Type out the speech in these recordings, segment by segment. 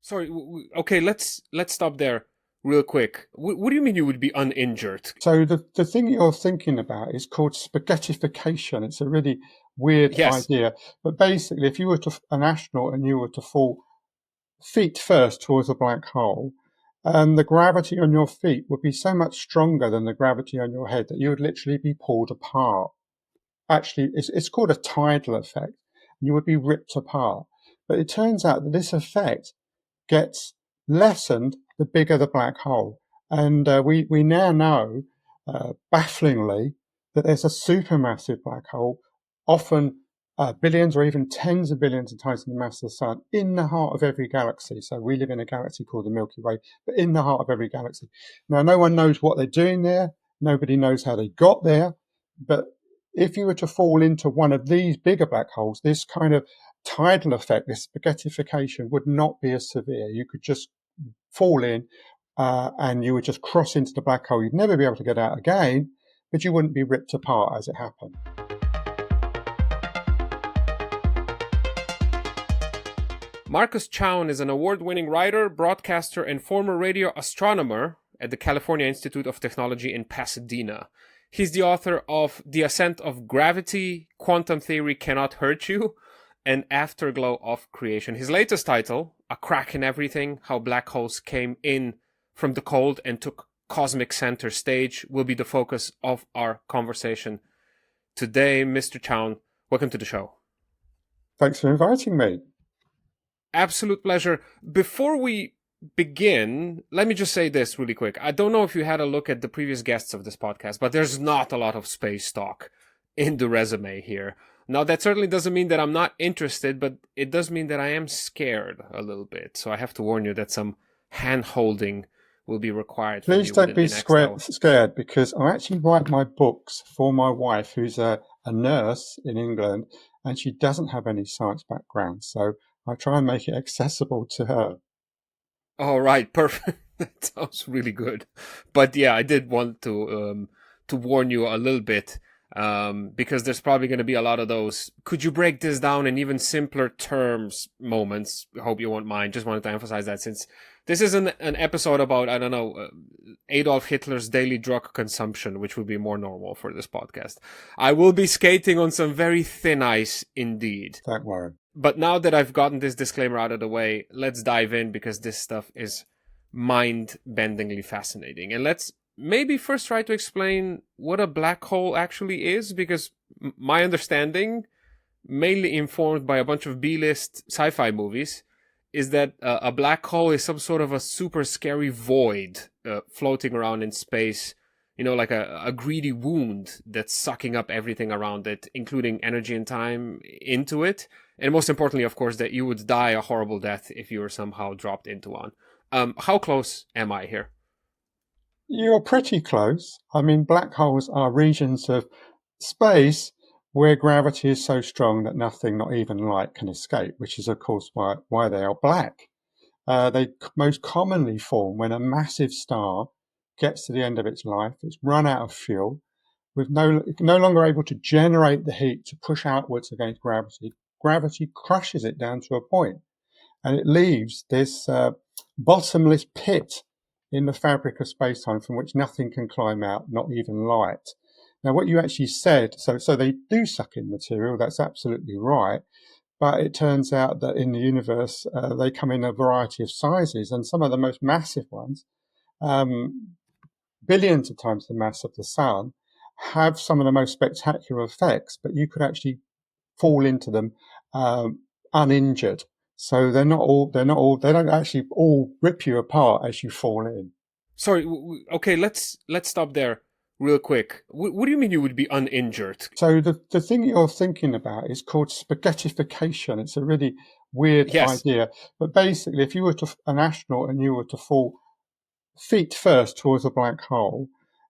Sorry. Okay, let's stop there real quick. What do you mean you would be uninjured? So the thing you're thinking about is called spaghettification. It's a really weird Yes. idea. But basically, if you were an astronaut and you were to fall feet first towards a black hole, the gravity on your feet would be so much stronger than the gravity on your head that you would literally be pulled apart. Actually, it's called a tidal effect. You would be ripped apart. But it turns out that this effect gets lessened the bigger the black hole. And we now know, bafflingly, that there's a supermassive black hole, often billions or even tens of billions of times the mass of the sun, in the heart of every galaxy. So we live in a galaxy called the Milky Way, but in the heart of every galaxy. Now, no one knows what they're doing there. Nobody knows how they got there. But if you were to fall into one of these bigger black holes, this kind of tidal effect, this spaghettification, would not be as severe. You could just fall in and you would just cross into the black hole. You'd never be able to get out again, but you wouldn't be ripped apart as it happened. Marcus Chown is an award-winning writer, broadcaster, and former radio astronomer at the California Institute of Technology in Pasadena. He's the author of The Ascent of Gravity, Quantum Theory Cannot Hurt You, and Afterglow of Creation. His latest title, A Crack in Everything, How Black Holes Came In from the Cold and Took Cosmic Center Stage, will be the focus of our conversation today. Mr. Chown, welcome to the show. Thanks for inviting me. Absolute pleasure. Before we begin, let me just say this really quick. I don't know if you had a look at the previous guests of this podcast, but there's not a lot of space talk in the resume here. Now, that certainly doesn't mean that I'm not interested, but it does mean that I am scared a little bit. So I have to warn you that some hand-holding will be required from Please you don't within be the next hour. scared because I actually write my books for my wife, who's a nurse in England, and she doesn't have any science background. So I try and make it accessible to her. All right, perfect. That sounds really good. But yeah, I did want to warn you a little bit because there's probably going to be a lot of those. Could you break this down in even simpler terms moments? Hope you won't mind. Just wanted to emphasize that since this isn't an episode about, I don't know, Adolf Hitler's daily drug consumption, which would be more normal for this podcast. I will be skating on some very thin ice indeed. Don't worry. But now that I've gotten this disclaimer out of the way, let's dive in because this stuff is mind-bendingly fascinating. And let's maybe first try to explain what a black hole actually is, because my understanding, mainly informed by a bunch of B-list sci-fi movies, is that a black hole is some sort of a super scary void floating around in space, you know, like a greedy wound that's sucking up everything around it, including energy and time into it. And most importantly, of course, that you would die a horrible death if you were somehow dropped into one. How close am I here? You're pretty close. I mean, black holes are regions of space where gravity is so strong that nothing, not even light, can escape, which is, of course, why they are black. They most commonly form when a massive star gets to the end of its life, it's run out of fuel, with no longer able to generate the heat to push outwards against gravity. Gravity crushes it down to a point, and it leaves this bottomless pit in the fabric of space-time from which nothing can climb out, not even light. Now, what you actually said, so they do suck in material, that's absolutely right, but it turns out that in the universe, they come in a variety of sizes, and some of the most massive ones, um, billions of times the mass of the sun, have some of the most spectacular effects, but you could actually fall into them uninjured. So they don't actually all rip you apart as you fall in. Sorry. Okay, let's stop there real quick. What do you mean you would be uninjured? So the thing you're thinking about is called spaghettification. It's a really weird Yes. idea. But basically, if you were an astronaut and you were to fall feet first towards a black hole,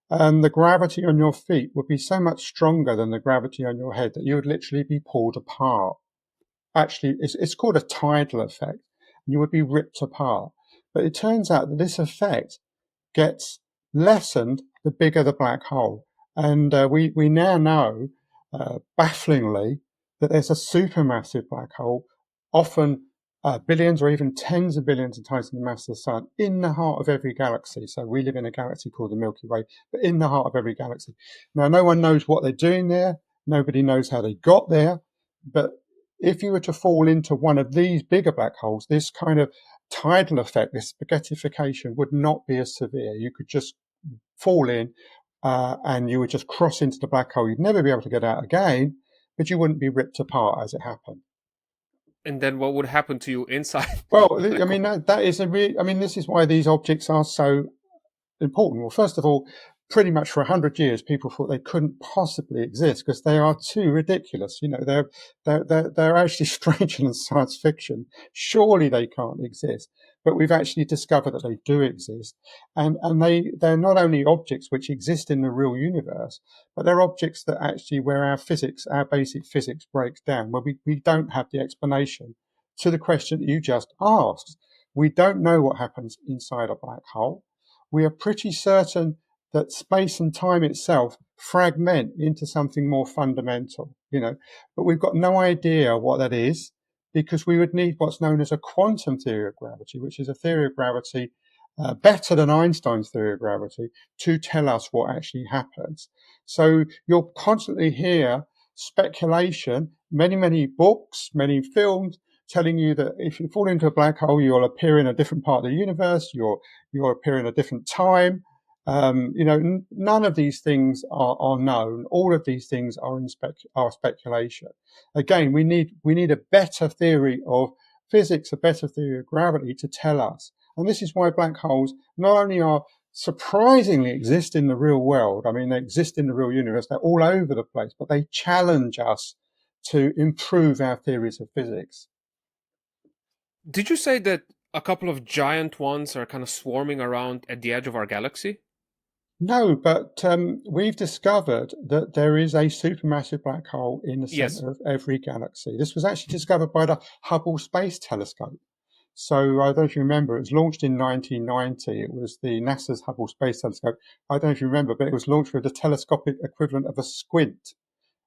the gravity on your feet would be so much stronger than the gravity on your head that you would literally be pulled apart. Actually, it's called a tidal effect. You would be ripped apart. But it turns out that this effect gets lessened the bigger the black hole. And we now know, bafflingly, that there's a supermassive black hole, often billions or even tens of billions of times the mass of the sun in the heart of every galaxy. So we live in a galaxy called the Milky Way, but in the heart of every galaxy. Now, no one knows what they're doing there. Nobody knows how they got there. But if you were to fall into one of these bigger black holes, this kind of tidal effect, this spaghettification would not be as severe. You could just fall in and you would just cross into the black hole. You'd never be able to get out again, but you wouldn't be ripped apart as it happened. And then what would happen to you inside Well, the I black mean, hole? that is a real, I mean, this is why these objects are so important. Well, first of all, pretty much for 100 years, people thought they couldn't possibly exist because they are too ridiculous. You know, they're actually stranger than science fiction. Surely they can't exist. But we've actually discovered that they do exist. And they're not only objects which exist in the real universe, but they're objects that actually where our physics, our basic physics breaks down, where we don't have the explanation to the question that you just asked. We don't know what happens inside a black hole. We are pretty certain that space and time itself fragment into something more fundamental, you know, but we've got no idea what that is because we would need what's known as a quantum theory of gravity, which is a theory of gravity better than Einstein's theory of gravity to tell us what actually happens. So you'll constantly hear speculation, many books, many films telling you that if you fall into a black hole, you'll appear in a different part of the universe, you'll appear in a different time. You know, none of these things are known. All of these things are speculation. Again, we need a better theory of physics, a better theory of gravity to tell us. And this is why black holes not only are surprisingly exist in the real world. I mean, they exist in the real universe. They're all over the place, but they challenge us to improve our theories of physics. Did you say that a couple of giant ones are kind of swarming around at the edge of our galaxy? No, but we've discovered that there is a supermassive black hole in the Yes. center of every galaxy. This was actually discovered by the Hubble Space Telescope. So I don't know if you remember, it was launched in 1990. It was the NASA's Hubble Space Telescope. I don't know if you remember, but it was launched with the telescopic equivalent of a squint.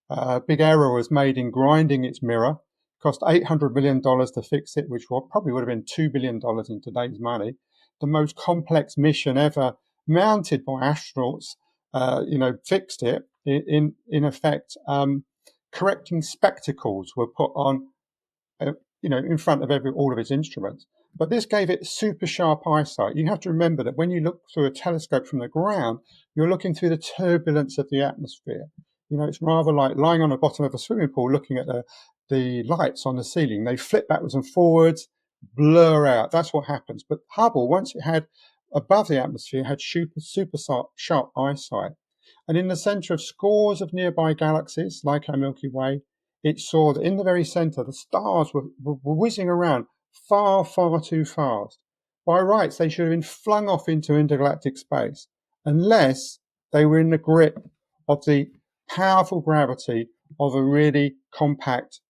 A big error was made in grinding its mirror. Cost $800 million to fix it, which probably would have been $2 billion in today's money. The most complex mission ever mounted by astronauts, fixed it. In effect, correcting spectacles were put on in front of all of its instruments. But this gave it super sharp eyesight. You have to remember that when you look through a telescope from the ground, you're looking through the turbulence of the atmosphere. You know, it's rather like lying on the bottom of a swimming pool looking at the lights on the ceiling. They flip backwards and forwards, blur out. That's what happens. But Hubble, once it had above the atmosphere, had super sharp eyesight. And in the center of scores of nearby galaxies, like our Milky Way, it saw that in the very center, the stars were whizzing around far too fast. By rights, they should have been flung off into intergalactic space, unless they were in the grip of the powerful gravity of a really compact,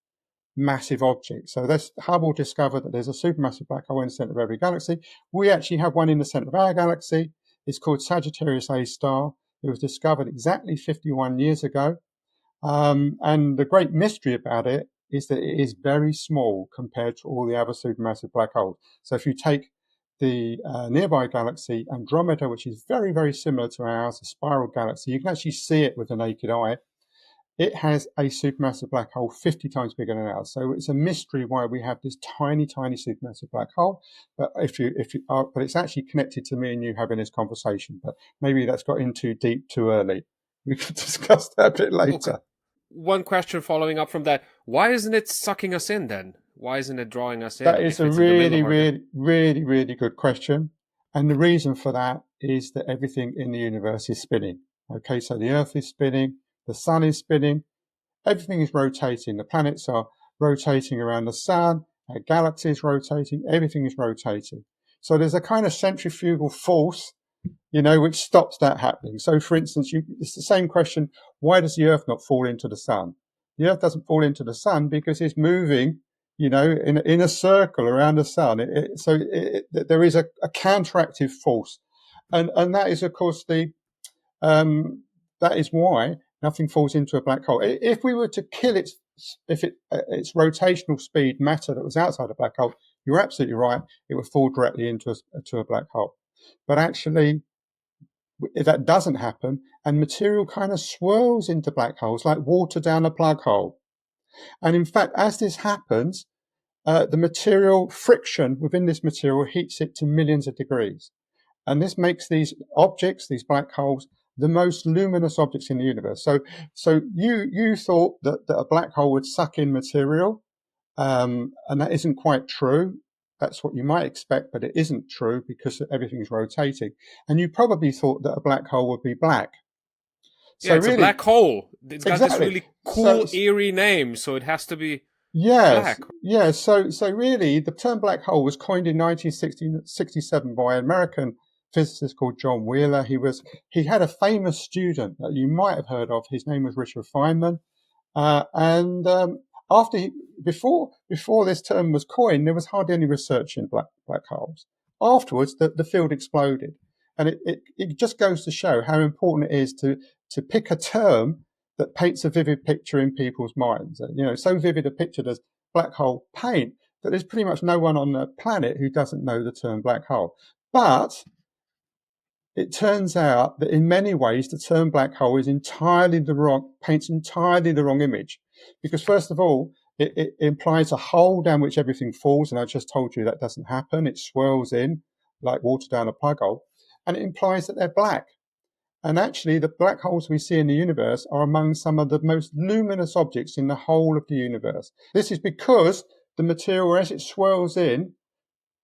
massive object. So this Hubble discovered that there's a supermassive black hole in the center of every galaxy. We actually have one in the center of our galaxy. It's called Sagittarius A star. It was discovered exactly 51 years ago. And the great mystery about it is that it is very small compared to all the other supermassive black holes. So if you take the nearby galaxy Andromeda, which is very similar to ours, a spiral galaxy, you can actually see it with the naked eye. It has a supermassive black hole 50 times bigger than ours. So it's a mystery why we have this tiny supermassive black hole. But but it's actually connected to me and you having this conversation. But maybe that's got in too deep too early. We could discuss that a bit Okay. later. One question following up from that. Why isn't it sucking us in then? Why isn't it drawing us That in is if a it's in the middle of our galaxy? really good question. And the reason for that is that everything in the universe is spinning. Okay, so the Earth is spinning, the Sun is spinning, everything is rotating. The planets are rotating around the Sun, our galaxy is rotating, everything is rotating. So there's a kind of centrifugal force, which stops that happening. So, for instance, it's the same question: why does the Earth not fall into the Sun? The Earth doesn't fall into the Sun because it's moving, in a circle around the Sun. There is a counteractive force, and that is, of course, that is why nothing falls into a black hole. If we were to kill its rotational speed matter that was outside a black hole, you're absolutely right. It would fall directly into a black hole. But actually, if that doesn't happen, and material kind of swirls into black holes like water down a plug hole. And in fact, as this happens, the material friction within this material heats it to millions of degrees. And this makes these objects, these black holes, the most luminous objects in the universe. So you thought that a black hole would suck in material, and that isn't quite true. That's what you might expect, but it isn't true because everything's rotating. And you probably thought that a black hole would be black. Yeah, So it's a really, black hole. It's got this exactly. really So cool, eerie name, so it has to be yes, black. yeah. So really, the term black hole was coined in 1967 by an American physicist called John Wheeler. He had a famous student that you might have heard of. His name was Richard Feynman. And after he, before this term was coined, there was hardly any research in black holes. Afterwards, the field exploded, and it just goes to show how important it is to pick a term that paints a vivid picture in people's minds. You know, so vivid a picture does black hole paint that there's pretty much no one on the planet who doesn't know the term black hole. But it turns out that in many ways the term black hole is paints entirely the wrong image. Because first of all, it implies a hole down which everything falls, and I just told you that doesn't happen. It swirls in like water down a plug hole, and it implies that they're black. And actually, the black holes we see in the universe are among some of the most luminous objects in the whole of the universe. This is because the material, as it swirls in,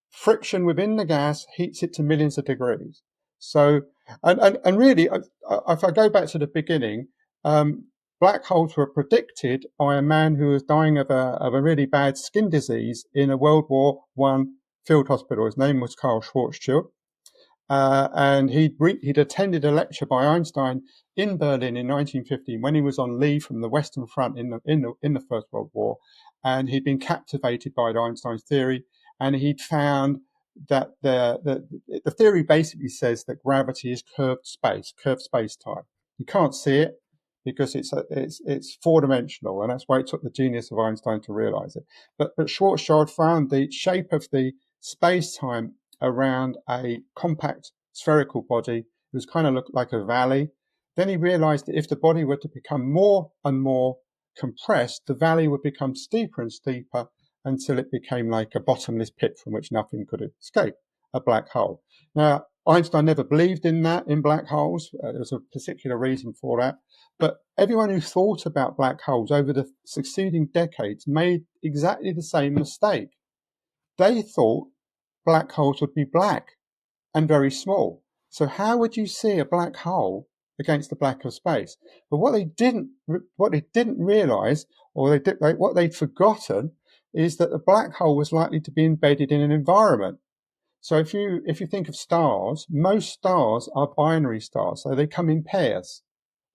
friction within the gas heats it to millions of degrees. So, and really, if I go back to the beginning, black holes were predicted by a man who was dying of a really bad skin disease in a World War One field hospital. His name was Karl Schwarzschild. And he'd attended a lecture by Einstein in Berlin in 1915 when he was on leave from the Western Front in the First World War, and he'd been captivated by Einstein's theory, and he'd found that the theory basically says that gravity is curved space time. You can't see it because it's four-dimensional, and that's why it took the genius of Einstein to realize it. But Schwarzschild found the shape of the space-time around a compact spherical body. It was kind of looked like a valley. Then he realized that if the body were to become more and more compressed, the valley would become steeper and steeper until it became like a bottomless pit from which nothing could escape, a black hole. Now, Einstein never believed in black holes. There was a particular reason for that. But everyone who thought about black holes over the succeeding decades made exactly the same mistake. They thought black holes would be black and very small. So how would you see a black hole against the black of space? But what they didn't realize, or what they'd forgotten, is that the black hole was likely to be embedded in an environment. So if you think of stars, most stars are binary stars, so they come in pairs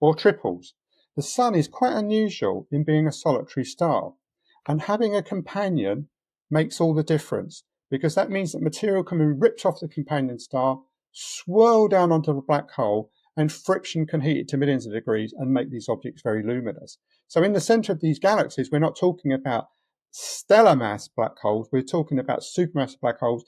or triples. The sun is quite unusual in being a solitary star, and having a companion makes all the difference, because that means that material can be ripped off the companion star, swirl down onto the black hole, and friction can heat it to millions of degrees and make these objects very luminous. So in the center of these galaxies, we're not talking about stellar mass black holes, we're talking about supermassive black holes.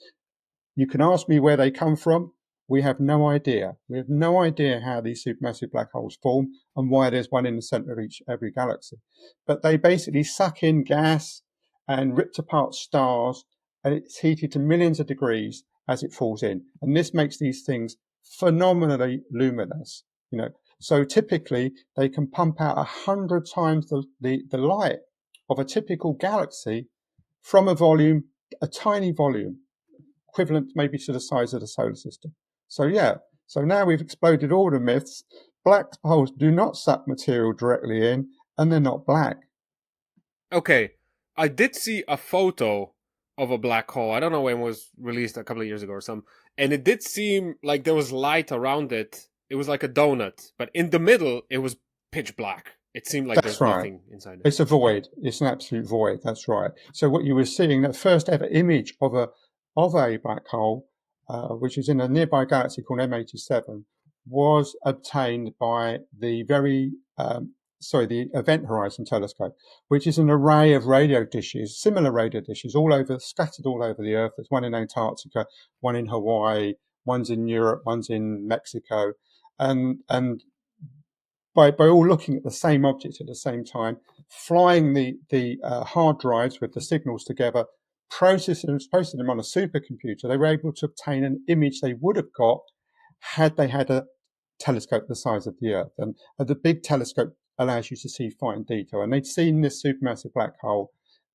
You can ask me where they come from. We have no idea. We have no idea how these supermassive black holes form and why there's one in the center of every galaxy. But they basically suck in gas and ripped apart stars, and it's heated to millions of degrees as it falls in. And this makes these things phenomenally luminous. You know, so typically they can pump out 100 times the light of a typical galaxy from a tiny volume, equivalent maybe to the size of the solar system. So yeah, so now we've exploded all the myths. Black holes do not suck material directly in, and they're not black. Okay, I did see a photo of a black hole. I don't know when it was released, a couple of years ago or something. And it did seem like there was light around it. It was like a donut, but in the middle, it was pitch black. It seemed like That's there's right. nothing inside it. It's a void. It's an absolute void. That's right. So what you were seeing, that first ever image of a black hole, which is in a nearby galaxy called M87, was obtained by the very the Event Horizon Telescope, which is an array of radio dishes, similar radio dishes, scattered all over the Earth. There's one in Antarctica, one in Hawaii, one's in Europe, one's in Mexico, and by all looking at the same object at the same time, flying the hard drives with the signals together, processing them on a supercomputer, they were able to obtain an image they would have got had they had a telescope the size of the Earth. And the big telescope allows you to see fine detail. And they'd seen this supermassive black hole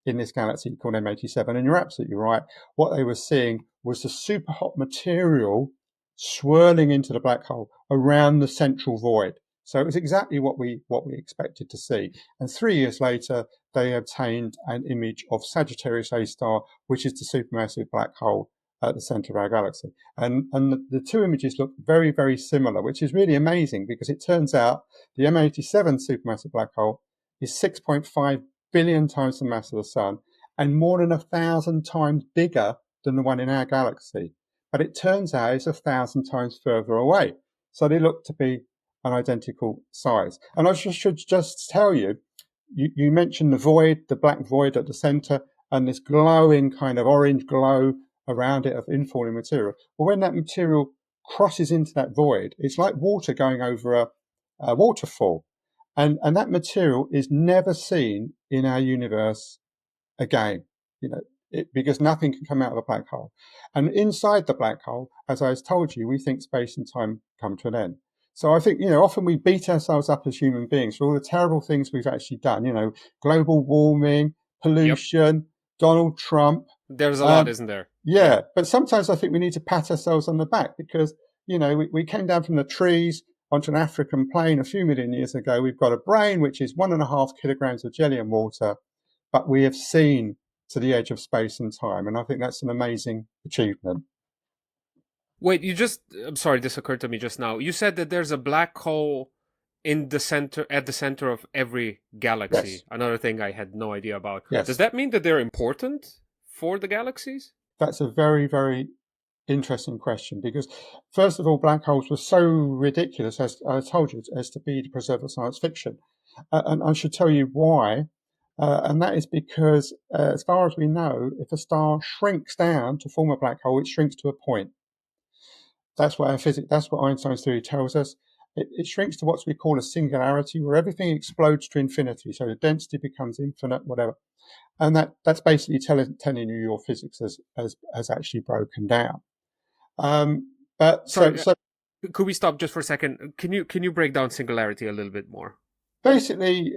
in this galaxy called M87. And you're absolutely right. What they were seeing was the super hot material swirling into the black hole around the central void. So it was exactly what we expected to see. And 3 years later, they obtained an image of Sagittarius A star, which is the supermassive black hole at the center of our galaxy. And the two images look very, very similar, which is really amazing because it turns out the M87 supermassive black hole is 6.5 billion times the mass of the sun and more than 1,000 times bigger than the one in our galaxy. But it turns out it's 1,000 times further away. So they look to be an identical size. And I should just tell you, you mentioned the void, the black void at the center, and this glowing kind of orange glow around it of infalling material. Well, when that material crosses into that void, it's like water going over a waterfall. And that material is never seen in our universe again, because nothing can come out of a black hole. And inside the black hole, as I told you, we think space and time come to an end. So I think, often we beat ourselves up as human beings for all the terrible things we've actually done, global warming, Yep. pollution, Donald Trump. There's a lot, isn't there? Yeah, but sometimes I think we need to pat ourselves on the back because, we came down from the trees onto an African plain a few million years ago. We've got a brain which is 1.5 kilograms of jelly and water, but we have seen to the edge of space and time. And I think that's an amazing achievement. Wait, I'm sorry, this occurred to me just now. You said that there's a black hole at the center of every galaxy. Yes, Another thing I had no idea about. Does yes. that mean that they're important for the galaxies? That's a very, very interesting question because, first of all, black holes were so ridiculous, as I told you, as to be the preserve of science fiction. And I should tell you why. And that is because, as far as we know, if a star shrinks down to form a black hole, it shrinks to a point. That's what Einstein's theory tells us. It shrinks to what we call a singularity, where everything explodes to infinity. So the density becomes infinite, whatever. And that's basically telling you your physics has actually broken down. But Sorry, could we stop just for a second? Can you break down singularity a little bit more? basically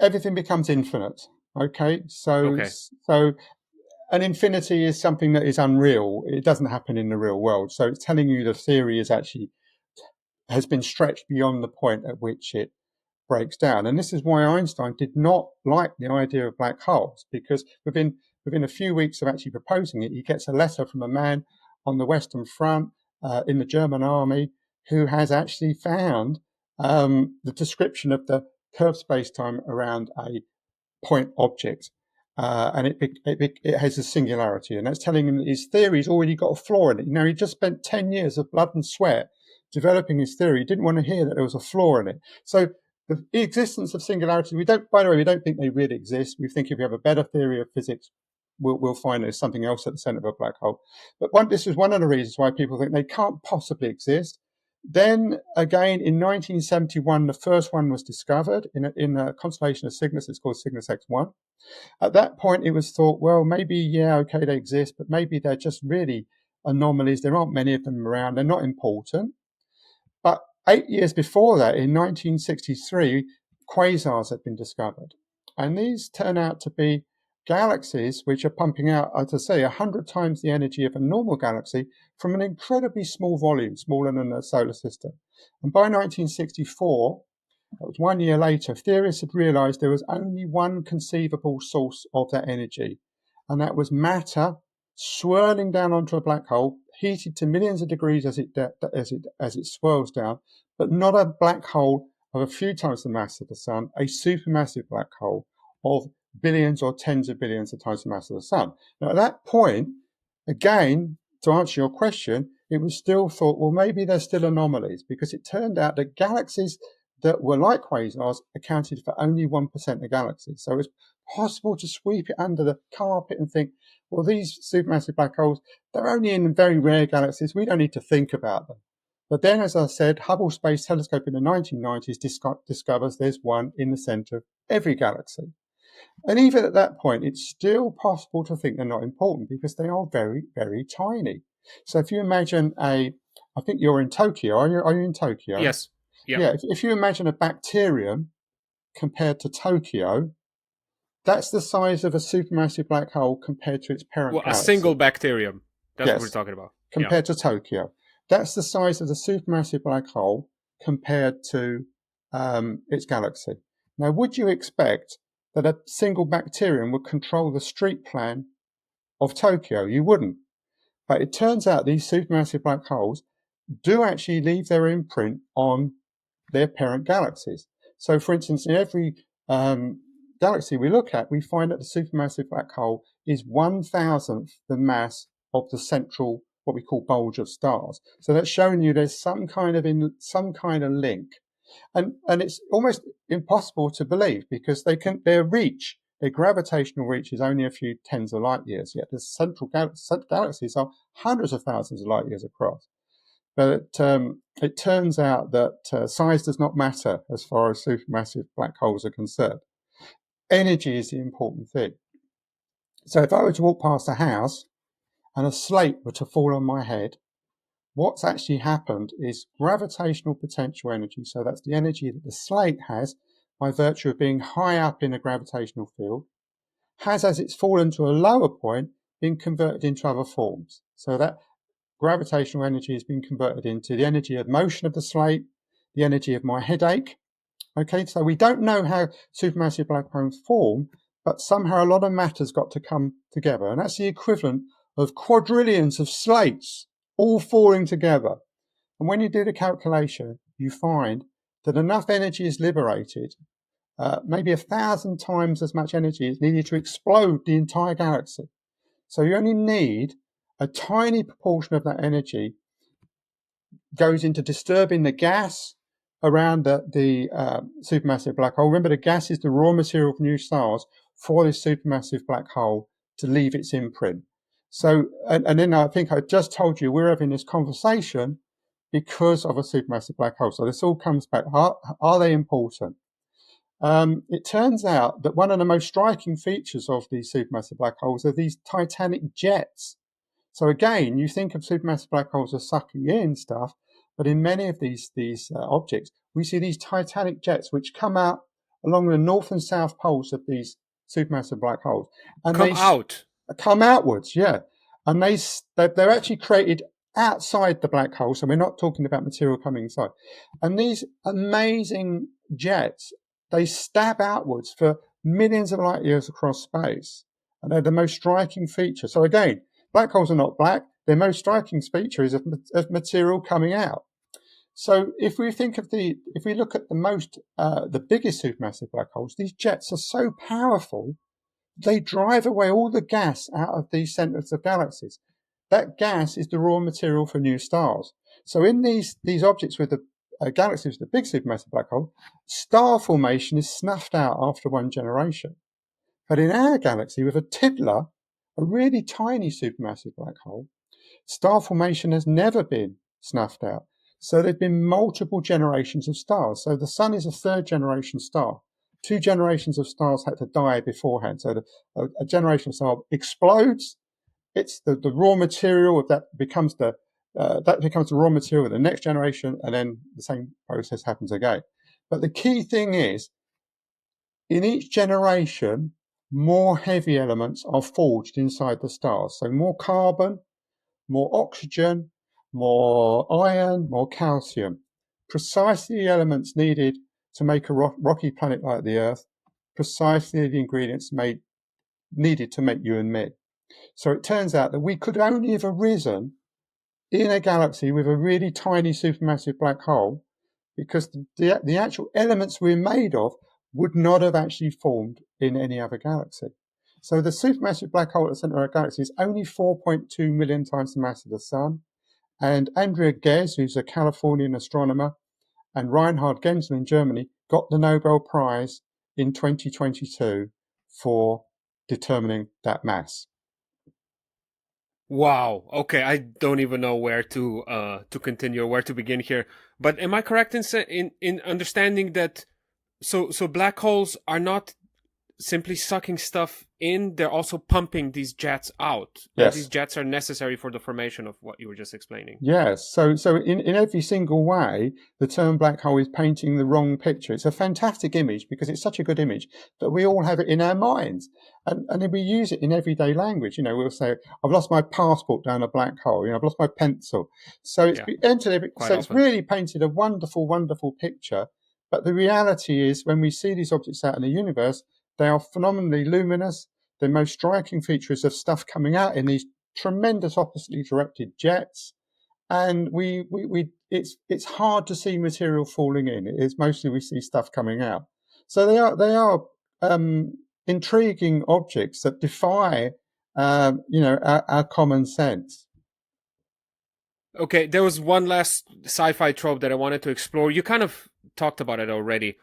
everything becomes infinite. Okay, Okay. so an infinity is something that is unreal. It doesn't happen in the real world. So it's telling you the theory has been stretched beyond the point at which it breaks down. And this is why Einstein did not like the idea of black holes, because within a few weeks of actually proposing it, he gets a letter from a man on the Western Front in the German army who has actually found the description of the curved space-time around a point object. And it has a singularity, and that's telling him that his theory's already got a flaw in it. He just spent 10 years of blood and sweat developing his theory. He didn't want to hear that there was a flaw in it. So the existence of singularities, by the way, we don't think they really exist. We think if we have a better theory of physics, we'll find there's something else at the center of a black hole. But this is one of the reasons why people think they can't possibly exist. Then again, in 1971, the first one was discovered in a constellation of Cygnus. It's called Cygnus X1. At that point, it was thought, well, maybe, yeah, okay, they exist, but maybe they're just really anomalies. There aren't many of them around. They're not important. But 8 years before that, in 1963, quasars had been discovered. And these turn out to be galaxies which are pumping out, as I say, 100 times the energy of a normal galaxy from an incredibly small volume, smaller than the solar system. And by 1964, that was 1 year later, theorists had realized there was only one conceivable source of that energy, and that was matter swirling down onto a black hole, heated to millions of degrees as it swirls down, but not a black hole of a few times the mass of the sun, a supermassive black hole of billions or tens of billions of times the mass of the sun. Now, at that point, again, to answer your question, it was still thought, well, maybe there's still anomalies, because it turned out that galaxies that were like quasars accounted for only 1% of galaxies. So it's possible to sweep it under the carpet and think, well, these supermassive black holes, they're only in very rare galaxies. We don't need to think about them. But then, as I said, Hubble Space Telescope in the 1990s discovers there's one in the center of every galaxy. And even at that point, it's still possible to think they're not important because they are very, very tiny. So if you imagine I think you're in Tokyo. Are you in Tokyo? Yes. Yeah. Yeah. If you imagine a bacterium compared to Tokyo, that's the size of a supermassive black hole compared to its parent Well, a galaxy. single bacterium. That's what Yes. we're talking about. Compared to Tokyo. That's the size of the supermassive black hole compared to its galaxy. Now, would you expect that a single bacterium would control the street plan of Tokyo? You wouldn't. But it turns out these supermassive black holes do actually leave their imprint on their parent galaxies. So, for instance, in every galaxy we look at, we find that the supermassive black hole is 1,000th the mass of the central, what we call bulge of stars. So that's showing you there's some kind of link, and it's almost impossible to believe because their gravitational reach is only a few tens of light years. Yet the central galaxies are hundreds of thousands of light years across. But it turns out that size does not matter as far as supermassive black holes are concerned. Energy is the important thing. So if I were to walk past a house and a slate were to fall on my head, what's actually happened is gravitational potential energy, so that's the energy that the slate has by virtue of being high up in a gravitational field, has, as it's fallen to a lower point, been converted into other forms. So that gravitational energy has been converted into the energy of motion of the slate, the energy of my headache. Okay, so we don't know how supermassive black holes form, but somehow a lot of matter's got to come together. And that's the equivalent of quadrillions of slates all falling together. And when you do the calculation, you find that enough energy is liberated, maybe 1,000 times as much energy is needed to explode the entire galaxy. So you only need a tiny proportion of that energy goes into disturbing the gas around the supermassive black hole. Remember, the gas is the raw material for new stars for this supermassive black hole to leave its imprint. So, and then I think I just told you we're having this conversation because of a supermassive black hole. So this all comes back. Are they important? It turns out that one of the most striking features of these supermassive black holes are these titanic jets. So again, you think of supermassive black holes as sucking in stuff, but in many of these objects, we see these titanic jets which come out along the north and south poles of these supermassive black holes, and come outwards, yeah, and they're actually created outside the black hole. So we're not talking about material coming inside, and these amazing jets, they stab outwards for millions of light years across space, and they're the most striking feature. So again, black holes are not black. Their most striking feature is of material coming out. So if we look at the biggest supermassive black holes, these jets are so powerful, they drive away all the gas out of these centers of galaxies. That gas is the raw material for new stars. So in these objects with the galaxies with the big supermassive black hole, star formation is snuffed out after one generation. But in our galaxy, with a tiddler, a really tiny supermassive black hole, star formation has never been snuffed out. So there have been multiple generations of stars. So the sun is a third generation star. 2 generations of stars had to die beforehand. So a generation of star explodes. It's the raw material of that becomes the raw material of the next generation, and then the same process happens again. But the key thing is, in each generation, more heavy elements are forged inside the stars. So more carbon, more oxygen, more iron, more calcium. Precisely the elements needed to make a rocky planet like the Earth, precisely the ingredients needed to make you and me. So it turns out that we could only have arisen in a galaxy with a really tiny supermassive black hole because the actual elements we're made of would not have actually formed in any other galaxy. So the supermassive black hole at the center of our galaxy is only 4.2 million times the mass of the sun. And Andrea Ghez, who's a Californian astronomer, and Reinhard Genzel in Germany got the Nobel Prize in 2022 for determining that mass. Wow. Okay, I don't even know where to continue or where to begin here. But am I correct in understanding that so black holes are not simply sucking stuff in, they're also pumping these jets out. And these Yes. jets are necessary for the formation of what you were just explaining. Yes, so in every single way, the term black hole is painting the wrong picture. It's a fantastic image because it's such a good image, but we all have it in our minds. And then we use it in everyday language. We'll say, I've lost my passport down a black hole, I've lost my pencil. So Yeah, so quite it's often. really painted a wonderful, wonderful picture. But the reality is when we see these objects out in the universe, they are phenomenally luminous. The most striking feature is of stuff coming out in these tremendous oppositely directed jets, and it's hard to see material falling in. It's mostly we see stuff coming out. So they are um, intriguing objects that defy our common sense. Okay, there was one last sci-fi trope that I wanted to explore. You kind of talked about it already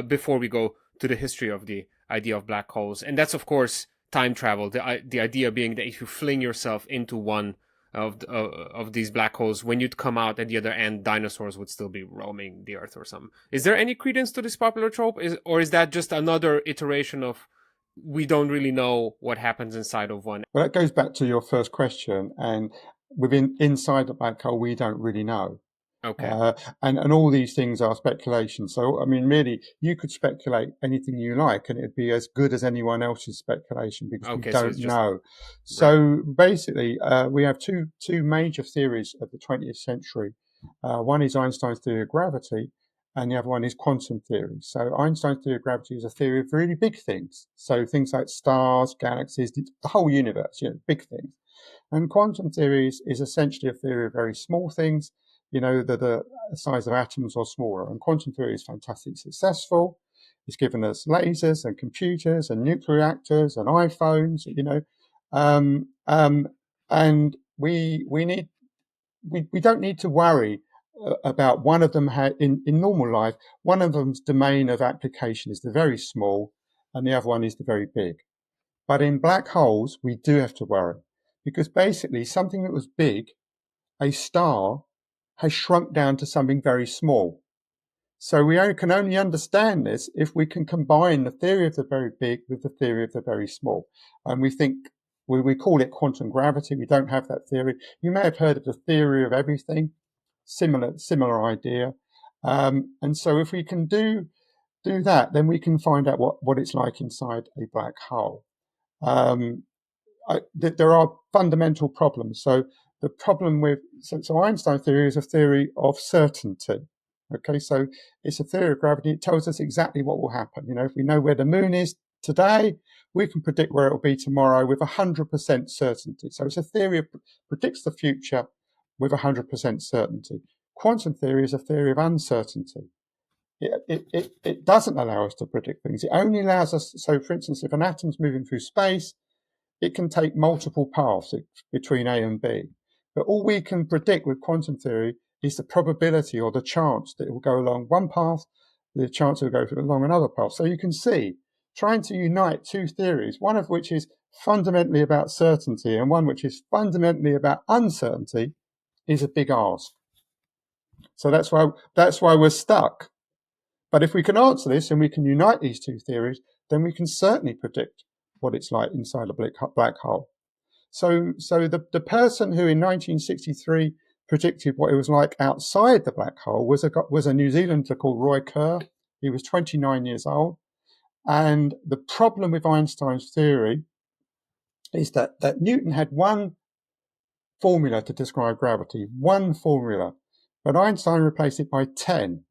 before we go to the history of the idea of black holes, and that's of course time travel. The idea being that if you fling yourself into one of these black holes, when you'd come out at the other end, dinosaurs would still be roaming the earth or something. Is there any credence to this popular trope, or is that just another iteration of we don't really know what happens inside of one? Well, that goes back to your first question, and inside the black hole, we don't really know. Okay, Uh, and all these things are speculation. So, I mean, really, you could speculate anything you like, and it'd be as good as anyone else's speculation because we okay, so it's don't just know. right. So, basically, we have two major theories of the 20th century. One is Einstein's theory of gravity, and the other one is quantum theory. So, Einstein's theory of gravity is a theory of really big things. So, things like stars, galaxies, the whole universe, big things. And quantum theory is essentially a theory of very small things, the size of atoms or smaller. And quantum theory is fantastically successful. It's given us lasers and computers and nuclear reactors and iPhones, um, um, and we don't need to worry about one of them in normal life. One of them's domain of application is the very small, and the other one is the very big. But in black holes, we do have to worry because basically something that was big, a star, has shrunk down to something very small. So can only understand this if we can combine the theory of the very big with the theory of the very small. And we think we call it quantum gravity. We don't have that theory. You may have heard of the theory of everything, similar idea. And so if we can do that, then we can find out what it's like inside a black hole. Um, there are fundamental problems. So the problem so Einstein theory is a theory of certainty. Okay, so it's a theory of gravity. It tells us exactly what will happen. If we know where the moon is today, we can predict where it will be tomorrow with 100% certainty. So it's a theory that predicts the future with 100% certainty. Quantum theory is a theory of uncertainty. It doesn't allow us to predict things. It only allows us, so for instance, if an atom's moving through space, it can take multiple paths between A and B. But all we can predict with quantum theory is the probability or the chance that it will go along one path, the chance it will go along another path. So you can see, trying to unite two theories, one of which is fundamentally about certainty and one which is fundamentally about uncertainty, is a big ask. So that's why we're stuck. But if we can answer this and we can unite these two theories, then we can certainly predict what it's like inside a black hole. So the person who in 1963 predicted what it was like outside the black hole was a New Zealander called Roy Kerr. He was 29 years old. And the problem with Einstein's theory is that Newton had one formula to describe gravity, one formula, but Einstein replaced it by 10.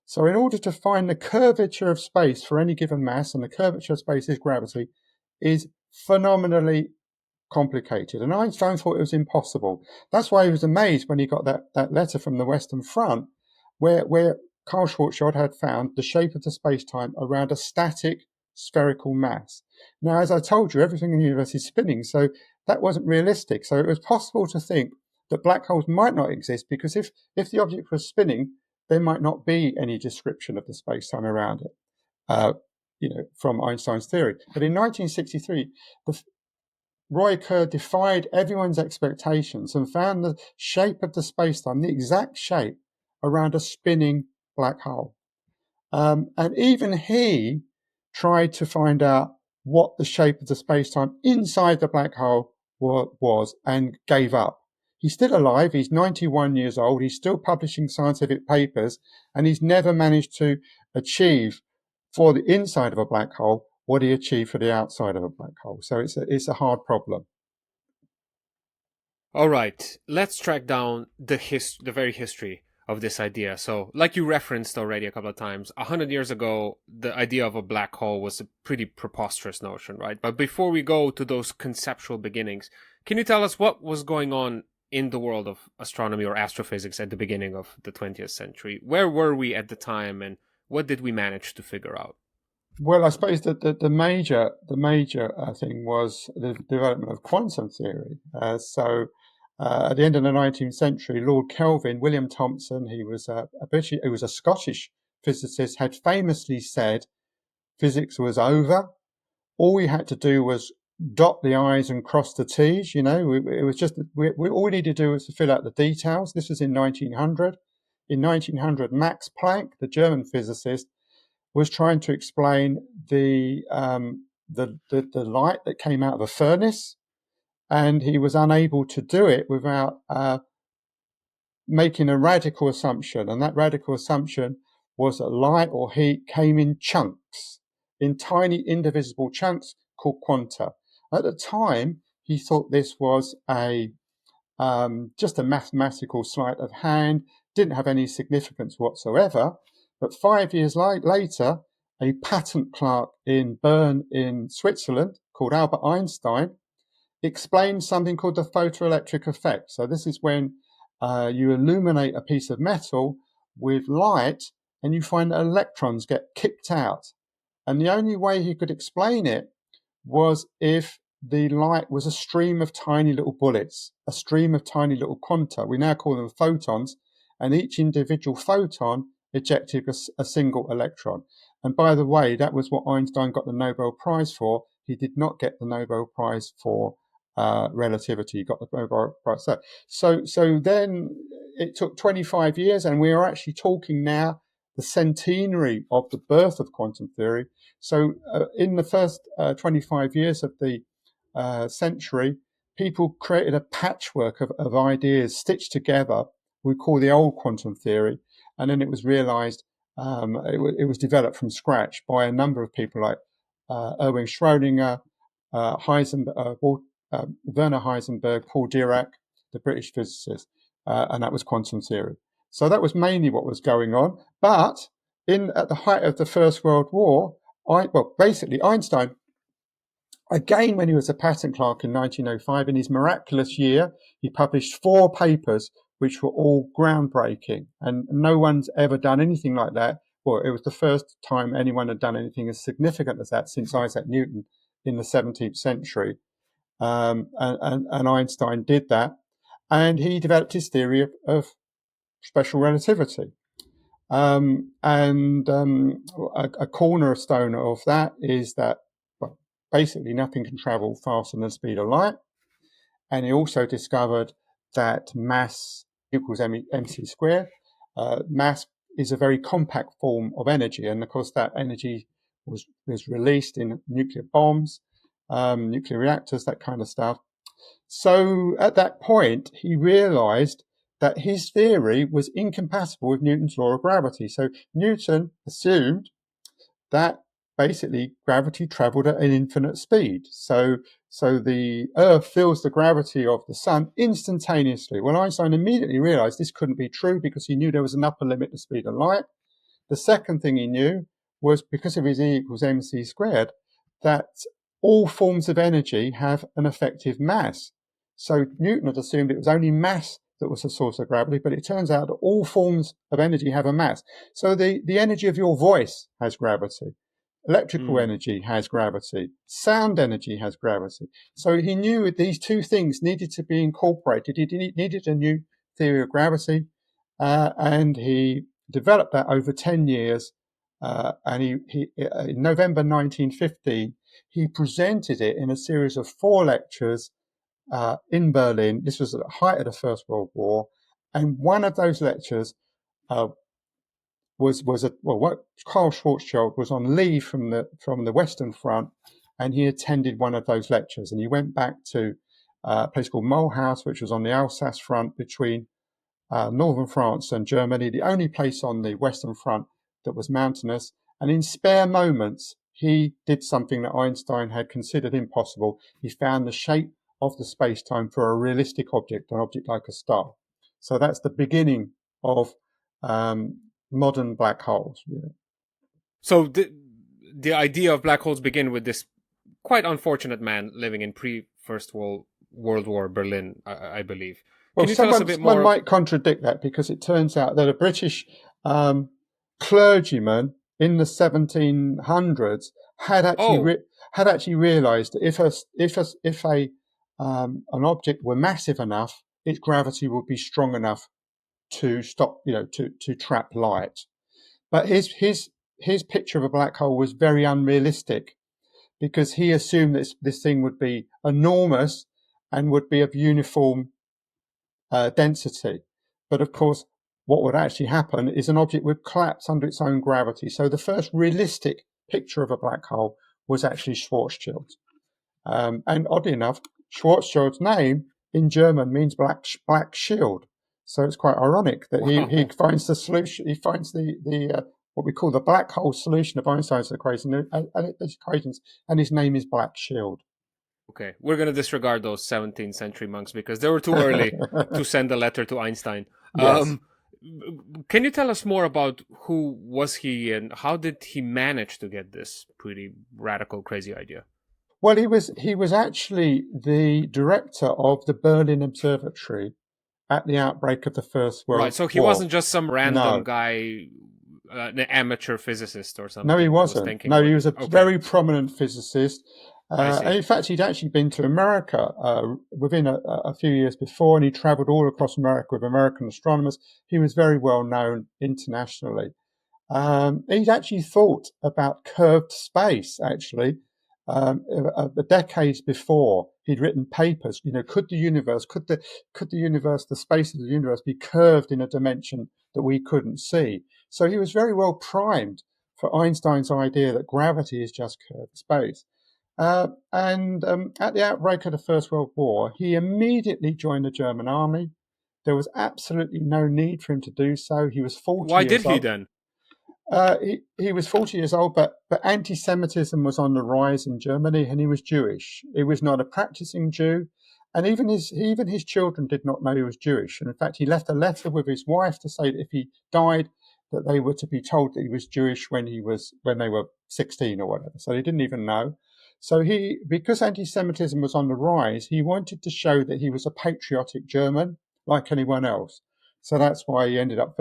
So in order to find the curvature of space for any given mass, and the curvature of space is gravity, is phenomenally complicated. And Einstein thought it was impossible. That's why he was amazed when he got that letter from the Western Front, where Karl Schwarzschild had found the shape of the space-time around a static spherical mass. Now, as I told you, everything in the universe is spinning, so that wasn't realistic. So it was possible to think that black holes might not exist because if the object was spinning, there might not be any description of the space-time around it, uh, from Einstein's theory. But in 1963, Roy Kerr defied everyone's expectations and found the shape of the space-time, the exact shape, around a spinning black hole. And even he tried to find out what the shape of the space-time inside the black hole was and gave up. He's still alive. He's 91 years old. He's still publishing scientific papers, and he's never managed to achieve for the inside of a black hole what he achieved for the outside of a black hole. So it's a hard problem. All right, let's track down the very history of this idea. So, like you referenced already a couple of times, 100 years ago, the idea of a black hole was a pretty preposterous notion, right? But before we go to those conceptual beginnings, can you tell us what was going on in the world of astronomy or astrophysics at the beginning of the 20th century? Where were we at the time, and what did we manage to figure out? Well, I suppose that the major thing was the development of quantum theory. At the end of the 19th century, Lord Kelvin, William Thomson, he was a Scottish physicist, had famously said physics was over. All we had to do was dot the I's and cross the T's. It was just all we needed to do was to fill out the details. This was in 1900. In 1900, Max Planck, the German physicist, was trying to explain the light that came out of a furnace, and he was unable to do it without making a radical assumption, and that radical assumption was that light or heat came in chunks, in tiny indivisible chunks called quanta. At the time, he thought this was just a mathematical sleight of hand, didn't have any significance whatsoever. But 5 years later, a patent clerk in Bern in Switzerland called Albert Einstein explained something called the photoelectric effect. So this is when you illuminate a piece of metal with light and you find that electrons get kicked out. And the only way he could explain it was if the light was a stream of tiny little bullets, a stream of tiny little quanta. We now call them photons, and each individual photon ejected a single electron. And by the way, that was what Einstein got the Nobel Prize for. He did not get the Nobel Prize for relativity. He got the Nobel Prize. So then it took 25 years, and we are actually talking now the centenary of the birth of quantum theory. So in the first 25 years of the century, people created a patchwork of ideas stitched together we call the old quantum theory, and then it was realized it was developed from scratch by a number of people like Erwin Schrödinger, Werner Heisenberg, Paul Dirac, the British physicist, and that was quantum theory. So that was mainly what was going on. But at the height of the First World War, basically Einstein, again, when he was a patent clerk in 1905, in his miraculous year, he published 4 papers which were all groundbreaking, and no one's ever done anything like that. Well, it was the first time anyone had done anything as significant as that since Isaac Newton in the 17th century. And Einstein did that, and he developed his theory of special relativity. A cornerstone of that is that basically nothing can travel faster than the speed of light. And he also discovered that mass equals mc squared. Mass is a very compact form of energy, and of course that energy was released in nuclear bombs, nuclear reactors, that kind of stuff. So at that point, he realized that his theory was incompatible with Newton's law of gravity. So Newton assumed that basically gravity traveled at an infinite speed. So the Earth feels the gravity of the sun instantaneously. Well, Einstein immediately realized this couldn't be true because he knew there was an upper limit to speed of light. The second thing he knew was, because of his E equals mc squared, that all forms of energy have an effective mass. So Newton had assumed it was only mass that was the source of gravity, but it turns out that all forms of energy have a mass. So the energy of your voice has gravity. Electrical energy has gravity. Sound energy has gravity. So he knew these two things needed to be incorporated. He needed a new theory of gravity, and he developed that over 10 years. And in November 1915, he presented it in a series of 4 lectures in Berlin. This was at the height of the First World War. And one of those lectures uh, what Karl Schwarzschild was on leave from the Western Front, and he attended one of those lectures. And he went back to a place called Mulhouse, which was on the Alsace front between northern France and Germany, the only place on the Western Front that was mountainous. And in spare moments, he did something that Einstein had considered impossible. He found the shape of the space-time for a realistic object, an object like a star. So that's the beginning of modern black holes. Yeah. So the idea of black holes begin with this quite unfortunate man living in pre-First World War Berlin, I believe. Well, Can you tell us a bit someone more? might contradict that, because it turns out that a British clergyman in the 1700s had Oh, actually realised that if an object were massive enough, its gravity would be strong enough to stop, to trap light. But his picture of a black hole was very unrealistic, because he assumed that this thing would be enormous and would be of uniform density. But of course, what would actually happen is an object would collapse under its own gravity. So the first realistic picture of a black hole was actually Schwarzschild's. And oddly enough, Schwarzschild's name in German means black shield. So it's quite ironic that he wow. finds the solution. He finds the what we call the black hole solution of Einstein's equation, and his name is Black Shield. Okay, we're gonna disregard those 17th century monks because they were too early to send a letter to Einstein. Yes. Can you tell us more about who was he and how did he manage to get this pretty radical, crazy idea? Well, he was actually the director of the Berlin Observatory at the outbreak of the First Right, World so he War. wasn't just some random No, guy, an amateur physicist or no, he something that was wasn't. thinking No, about. he was a Okay, very prominent physicist. I And see. in fact, he'd actually been to America within a few years before, and he traveled all across America with American astronomers. He was very well known internationally. He'd actually thought about curved space, actually. The decades before, he'd written papers. Could the universe, the space of the universe, be curved in a dimension that we couldn't see? So he was very well primed for Einstein's idea that gravity is just curved space. And at the outbreak of the First World War, he immediately joined the German army. There was absolutely no need for him to do so. He was 40 Why did years he old. then? He was 40 years old, but anti-Semitism was on the rise in Germany, and he was Jewish. He was not a practicing Jew, and even his children did not know he was Jewish. And in fact, he left a letter with his wife to say that if he died, that they were to be told that he was Jewish when they were 16 or whatever. So they didn't even know. So because anti-Semitism was on the rise, he wanted to show that he was a patriotic German like anyone else. So that's why he ended up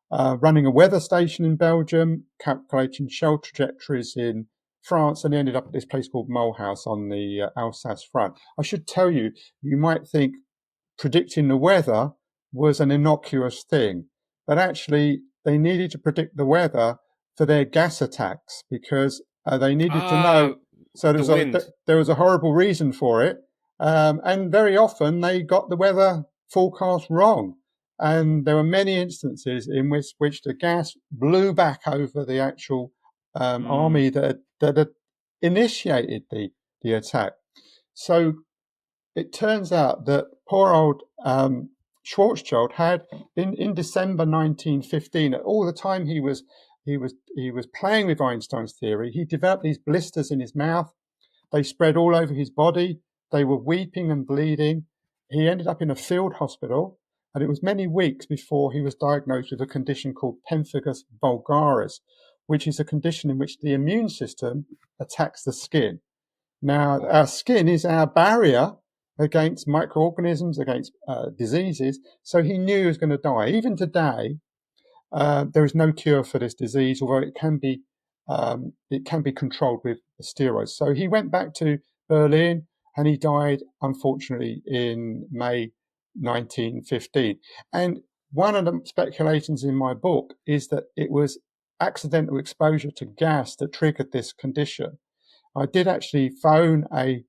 running a weather station in Belgium, calculating shell trajectories in France, and he ended up at this place called Mulhouse on the Alsace front. I should tell you, you might think predicting the weather was an innocuous thing, but actually they needed to predict the weather for their gas attacks, because they needed to know. Ah, So the wind. there was a horrible reason for it, and very often they got the weather forecast wrong. And there were many instances in which the gas blew back over the actual Mm. army that had initiated the attack. So it turns out that poor old Schwarzschild had in December 1915, all the time he was playing with Einstein's theory, he developed these blisters in his mouth. They spread all over his body. They were weeping and bleeding. He ended up in a field hospital, and it was many weeks before he was diagnosed with a condition called pemphigus vulgaris, which is a condition in which the immune system attacks the skin. Now, Oh. our skin is our barrier against microorganisms, against diseases. So he knew he was going to die. Even today, there is no cure for this disease, although it can be controlled with steroids. So he went back to Berlin, and he died, unfortunately, in May 1915. And one of the speculations in my book is that it was accidental exposure to gas that triggered this condition. I did actually phone a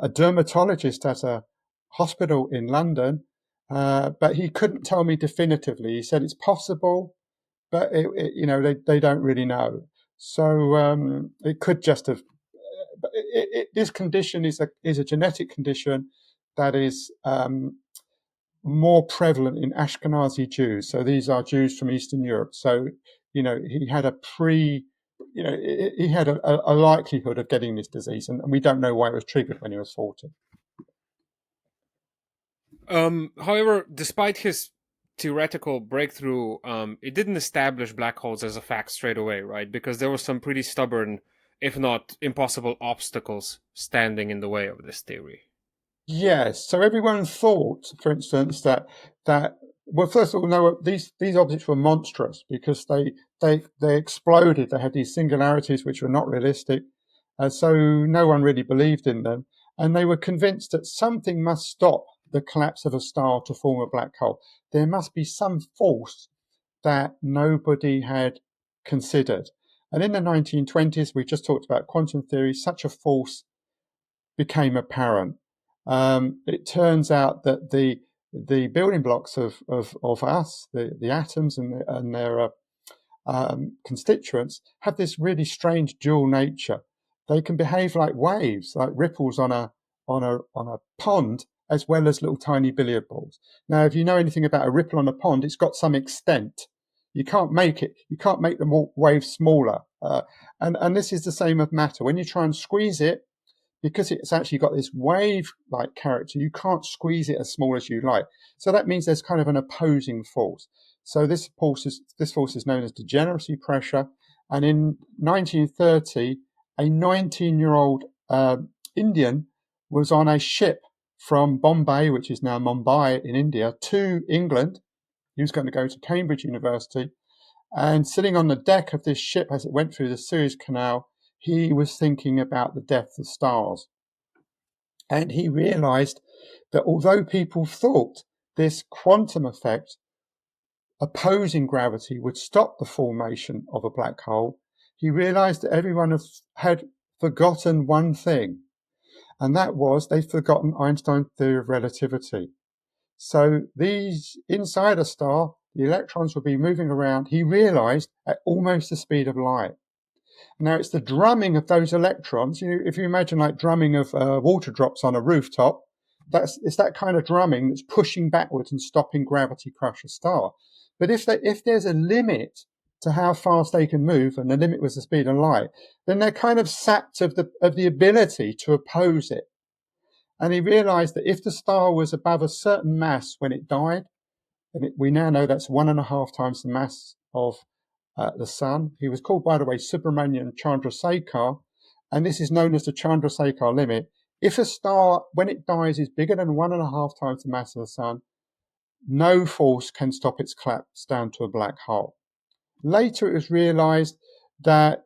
dermatologist at a hospital in London, but he couldn't tell me definitively. He said it's possible, but they don't really know. So it could just have. But this condition is a genetic condition that is more prevalent in Ashkenazi Jews. So these are Jews from Eastern Europe. So he had he had a likelihood of getting this disease, and we don't know why it was triggered when he was 40. However, despite his theoretical breakthrough, it didn't establish black holes as a fact straight away, right? Because there were some pretty stubborn, if not impossible, obstacles standing in the way of this theory. Yes. So everyone thought, for instance, that well, first of all, no, these objects were monstrous because they exploded. They had these singularities which were not realistic, so no one really believed in them, and they were convinced that something must stop the collapse of a star to form a black hole. There must be some force that nobody had considered. And in the 1920s, we just talked about quantum theory, such a force became apparent. It turns out that the building blocks of us, the atoms and their constituents, have this really strange dual nature. They can behave like waves, like ripples on a pond, as well as little tiny billiard balls. Now, if you know anything about a ripple on a pond, it's got some extent. You can't make the wave smaller. And this is the same of matter. When you try and squeeze it, because it's actually got this wave-like character, you can't squeeze it as small as you like. So that means there's kind of an opposing force. So this force is known as degeneracy pressure. And in 1930, a 19-year-old Indian was on a ship from Bombay, which is now Mumbai in India, to England. He was going to go to Cambridge University. And sitting on the deck of this ship as it went through the Suez Canal, he was thinking about the depth of stars. And he realized that although people thought this quantum effect opposing gravity would stop the formation of a black hole, he realized that everyone had forgotten one thing, and that was they'd forgotten Einstein's theory of relativity. So these inside a star, the electrons would be moving around, he realized, at almost the speed of light. Now it's the drumming of those electrons. If you imagine like drumming of water drops on a rooftop, it's that kind of drumming that's pushing backwards and stopping gravity crush a star. But if there's a limit to how fast they can move, and the limit was the speed of light, then they're kind of sapped of the ability to oppose it. And he realized that if the star was above a certain mass when it died, and we now know that's 1.5 times the mass of the sun. He was called, by the way, Subramanian Chandrasekhar, and this is known as the Chandrasekhar limit. If a star, when it dies, is bigger than 1.5 times the mass of the sun, no force can stop its collapse down to a black hole. Later, it was realized that,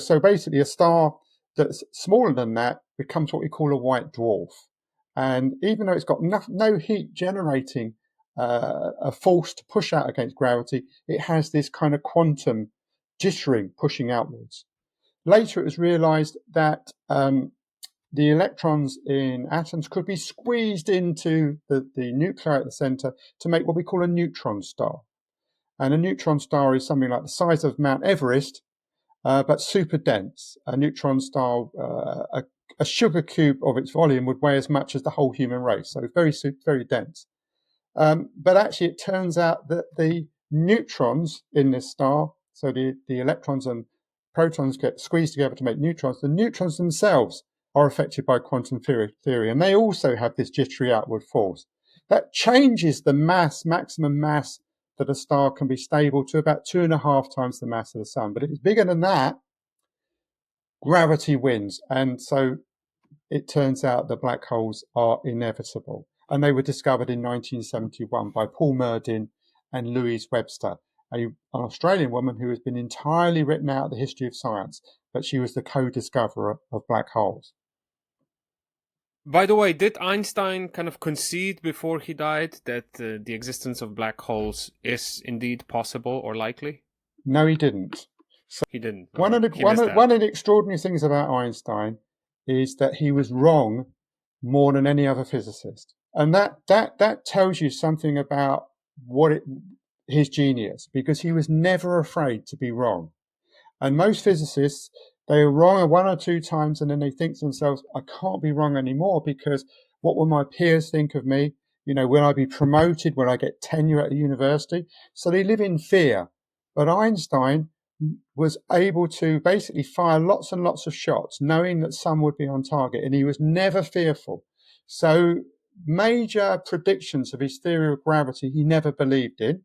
so basically a star that's smaller than that becomes what we call a white dwarf. And even though it's got no heat generating a force to push out against gravity, it has this kind of quantum jittering pushing outwards. Later, it was realized that the electrons in atoms could be squeezed into the nuclei at the center to make what we call a neutron star. And a neutron star is something like the size of Mount Everest, but super dense. A neutron star, a sugar cube of its volume would weigh as much as the whole human race. So it's very dense. But actually, it turns out that the neutrons in this star, so the electrons and protons get squeezed together to make neutrons, the neutrons themselves are affected by quantum theory, and they also have this jittery outward force. That changes the maximum mass that a star can be stable to about 2.5 times the mass of the sun. But if it's bigger than that, gravity wins. And so it turns out that black holes are inevitable. And they were discovered in 1971 by Paul Murdin and Louise Webster, an Australian woman who has been entirely written out of the history of science, but she was the co-discoverer of black holes. By the way, did Einstein kind of concede before he died that the existence of black holes is indeed possible or likely? No, he didn't. He didn't. One of Okay, the he missed that. one of the extraordinary things about Einstein is that he was wrong more than any other physicist, and that tells you something about what it, his genius, because he was never afraid to be wrong. And most physicists, they are wrong one or two times and then they think to themselves, I can't be wrong anymore because what will my peers think of me? You know, will I be promoted? Will I get tenure at a university? So they live in fear. But Einstein was able to basically fire lots and lots of shots, knowing that some would be on target, and he was never fearful. So major predictions of his theory of gravity he never believed in.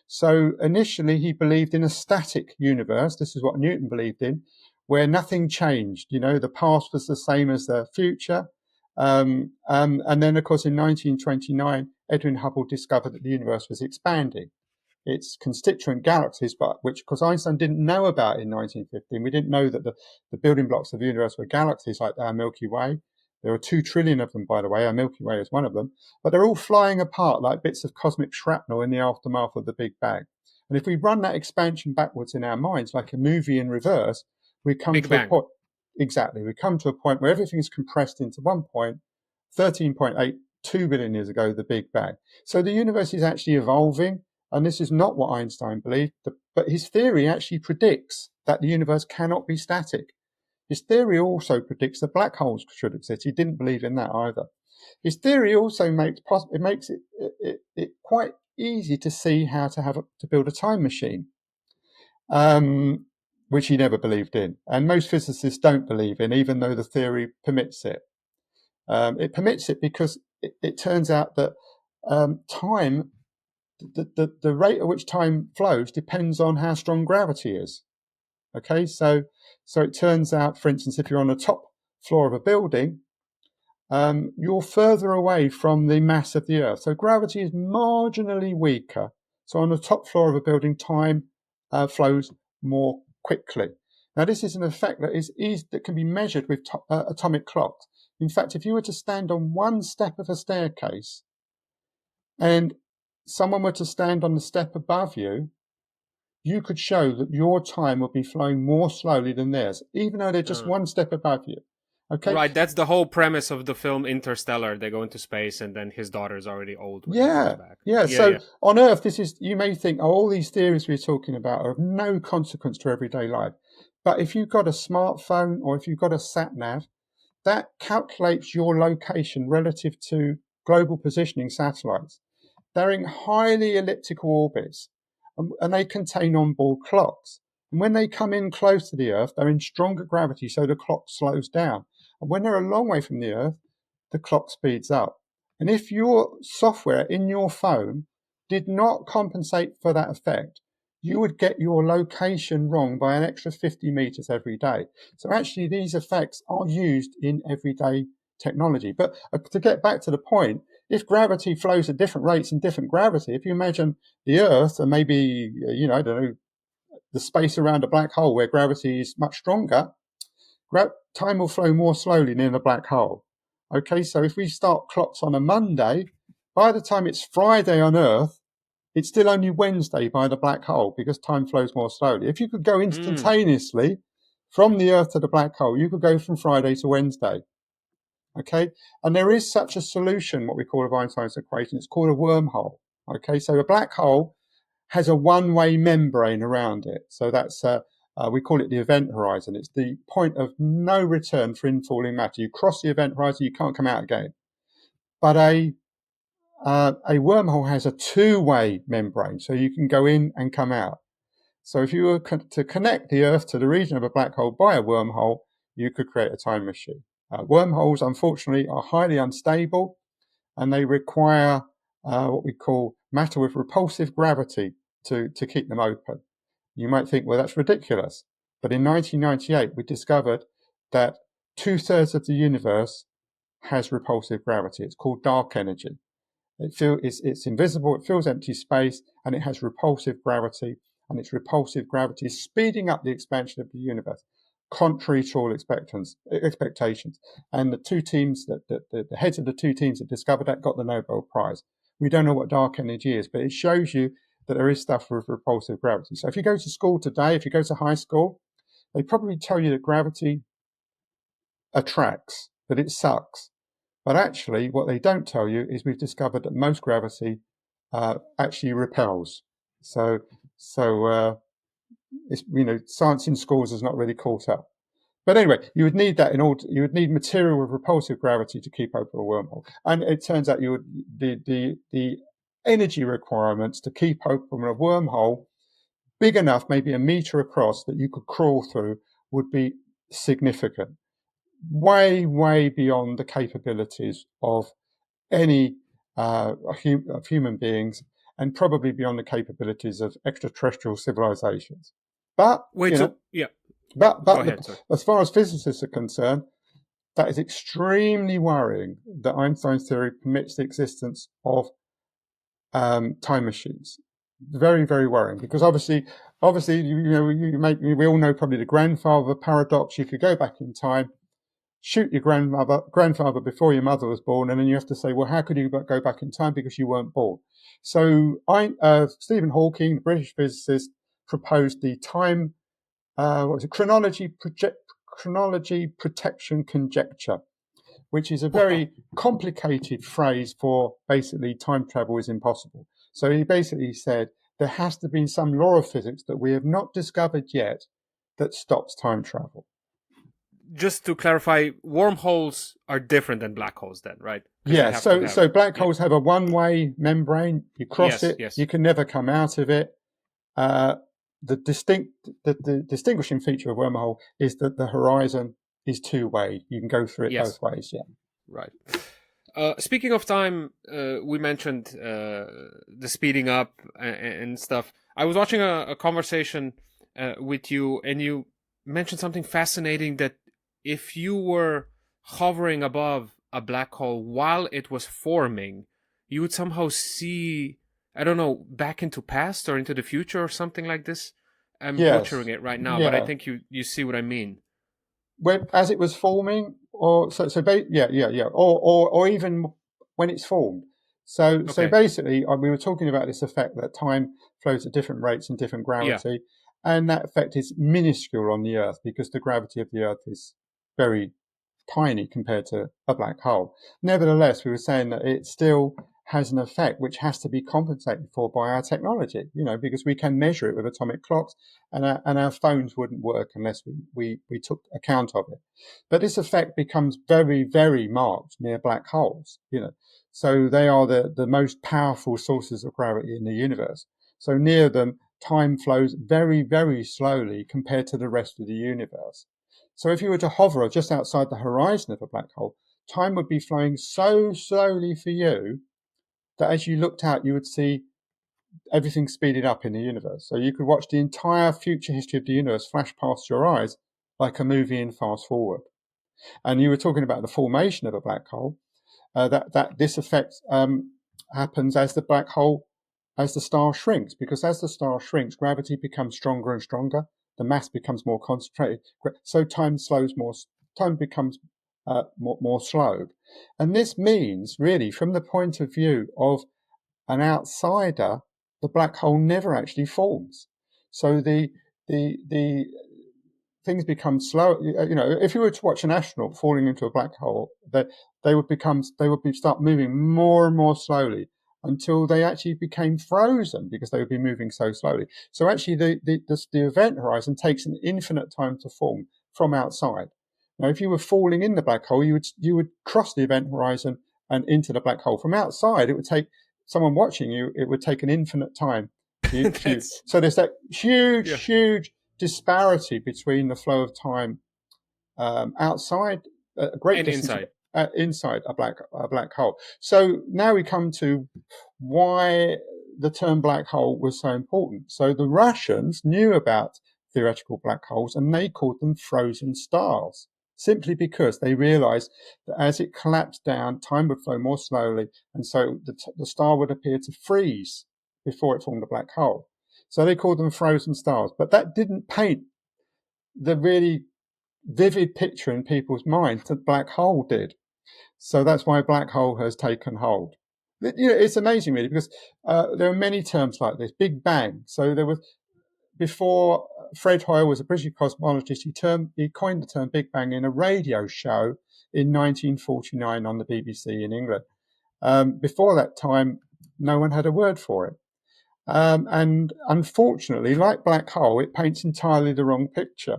So initially, he believed in a static universe. This is what Newton believed in, where nothing changed. You know, the past was the same as the future. And then, of course, in 1929, Edwin Hubble discovered that the universe was expanding its constituent galaxies, but which, because Einstein didn't know about in 1915, we didn't know that the building blocks of the universe were galaxies like our Milky Way. There are 2 trillion of them, by the way. Our Milky Way is one of them. But they're all flying apart like bits of cosmic shrapnel in the aftermath of the Big Bang. And if we run that expansion backwards in our minds, like a movie in reverse, we come Big to a Bang. point. Exactly. We come to a point where everything's compressed into one point, 13.82 billion years ago, the Big Bang. So the universe is actually evolving. And this is not what Einstein believed, but his theory actually predicts that the universe cannot be static. His theory also predicts that black holes should exist. He didn't believe in that either. His theory also makes it quite easy to see how to build a time machine, um, which he never believed in, and most physicists don't believe in, even though the theory permits it. It permits it because it turns out that time the rate at which time flows depends on how strong gravity is. Okay, so it turns out, for instance, if you're on the top floor of a building, you're further away from the mass of the Earth. So gravity is marginally weaker. So on the top floor of a building, time flows more quickly. Now, this is an effect that is easy, that can be measured with atomic clocks. In fact, if you were to stand on one step of a staircase and someone were to stand on the step above you, you could show that your time would be flowing more slowly than theirs, even though they're just Uh, one step above you. Okay? right, that's the whole premise of the film Interstellar. They go into space, and then his daughter's already old when he comes Yeah. back. Yeah. Yeah, So yeah. on Earth, this is, you may think, oh, all these theories we're talking about are of no consequence to everyday life. But if you've got a smartphone or if you've got a sat nav, that calculates your location relative to global positioning satellites. They're in highly elliptical orbits, and they contain onboard clocks. And when they come in close to the Earth, they're in stronger gravity, so the clock slows down. And when they're a long way from the Earth, the clock speeds up. And if your software in your phone did not compensate for that effect, you would get your location wrong by an extra 50 meters every day. So actually, these effects are used in everyday technology. But to get back to the point, if gravity flows at different rates in different gravity, if you imagine the Earth and maybe, I don't know, the space around a black hole where gravity is much stronger, time will flow more slowly near the black hole. Okay, so if we start clocks on a Monday, by the time it's Friday on Earth, it's still only Wednesday by the black hole because time flows more slowly. If you could go Mm. instantaneously from the Earth to the black hole, you could go from Friday to Wednesday. Okay, and there is such a solution, what we call of Einstein's equation. It's called a wormhole. Okay, so a black hole has a one-way membrane around it. So that's we call it the event horizon. It's the point of no return for infalling matter. You cross the event horizon, you can't come out again. But a wormhole has a two-way membrane, so you can go in and come out. So if you were to connect the Earth to the region of a black hole by a wormhole, you could create a time machine. Wormholes, unfortunately, are highly unstable, and they require what we call matter with repulsive gravity to keep them open. You might think, well, that's ridiculous. But in 1998, we discovered that 2/3 of the universe has repulsive gravity. It's called dark energy. It's invisible, it fills empty space, and it has repulsive gravity. And its repulsive gravity is speeding up the expansion of the universe. contrary to all expectations. And the two teams the heads of the two teams that discovered that got the Nobel Prize. We don't know what dark energy is, but it shows you that there is stuff with repulsive gravity. So if you go to school today, if you go to high school, they probably tell you that gravity attracts, that it sucks. But actually, what they don't tell you is we've discovered that most gravity actually repels. So, it's, science in schools has not really caught up. But anyway, you would need that you would need material with repulsive gravity to keep open a wormhole. And it turns out the energy requirements to keep open a wormhole big enough, maybe a meter across, that you could crawl through would be significant. Way, way beyond the capabilities of any of human beings, and probably beyond the capabilities of extraterrestrial civilizations. But Wait, so yeah, but go ahead. as far as physicists are concerned, that is extremely worrying. That Einstein's theory permits the existence of time machines. Very, very worrying, because obviously, we all know probably the grandfather paradox. You could go back in time, shoot your grandfather before your mother was born, and then you have to say, well, how could you go back in time because you weren't born? So Stephen Hawking, the British physicist, proposed the time chronology protection conjecture, which is a very complicated phrase for basically time travel is impossible. So he basically said there has to be some law of physics that we have not discovered yet that stops time travel. Just to clarify, wormholes are different than black holes then, right? Yeah, so black holes have a one-way membrane. You cross it, you can never come out of it. The distinguishing feature of wormhole is that the horizon is two-way. You can go through it both ways, yeah. Right. Speaking of time, we mentioned the speeding up and stuff. I was watching a conversation with you, and you mentioned something fascinating, that if you were hovering above a black hole while it was forming, you would somehow see, I don't know, back into past or into the future or something like this. I'm butchering it right now, but I think you see what I mean. As it was forming, or even when it's formed. So basically, we were talking about this effect that time flows at different rates and different gravity, and that effect is minuscule on the Earth because the gravity of the Earth is very tiny compared to a black hole. Nevertheless, we were saying that it still has an effect which has to be compensated for by our technology, because we can measure it with atomic clocks, and our phones wouldn't work unless we took account of it. But this effect becomes very, very marked near black holes, So they are the most powerful sources of gravity in the universe. So near them, time flows very, very slowly compared to the rest of the universe. So if you were to hover just outside the horizon of a black hole, time would be flowing so slowly for you that as you looked out, you would see everything speeded up in the universe. So you could watch the entire future history of the universe flash past your eyes like a movie in fast forward. And you were talking about the formation of a black hole, that this effect happens as the star shrinks, because as the star shrinks, gravity becomes stronger and stronger. The mass becomes more concentrated, so time becomes more slowed. And this means, really, from the point of view of an outsider, the black hole never actually forms. So the things become slow. If you were to watch an astronaut falling into a black hole, they would start moving more and more slowly until they actually became frozen because they would be moving so slowly. So actually, the event horizon takes an infinite time to form from outside. Now, if you were falling in the black hole, you would cross the event horizon and into the black hole. From outside, it would take someone watching you. It would take an infinite time. So there's that huge disparity between the flow of time outside a great distance inside a black hole. So now we come to why the term black hole was so important. So the Russians knew about theoretical black holes, and they called them frozen stars, simply because they realized that as it collapsed down, time would flow more slowly, and so the star would appear to freeze before it formed a black hole. So they called them frozen stars. But that didn't paint the really vivid picture in people's minds that black hole did. So that's why black hole has taken hold. It's amazing, really, because there are many terms like this. Big Bang. So there was before Fred Hoyle was a British cosmologist. He coined the term Big Bang in a radio show in 1949 on the BBC in England. Before that time, no one had a word for it. And unfortunately, like black hole, it paints entirely the wrong picture.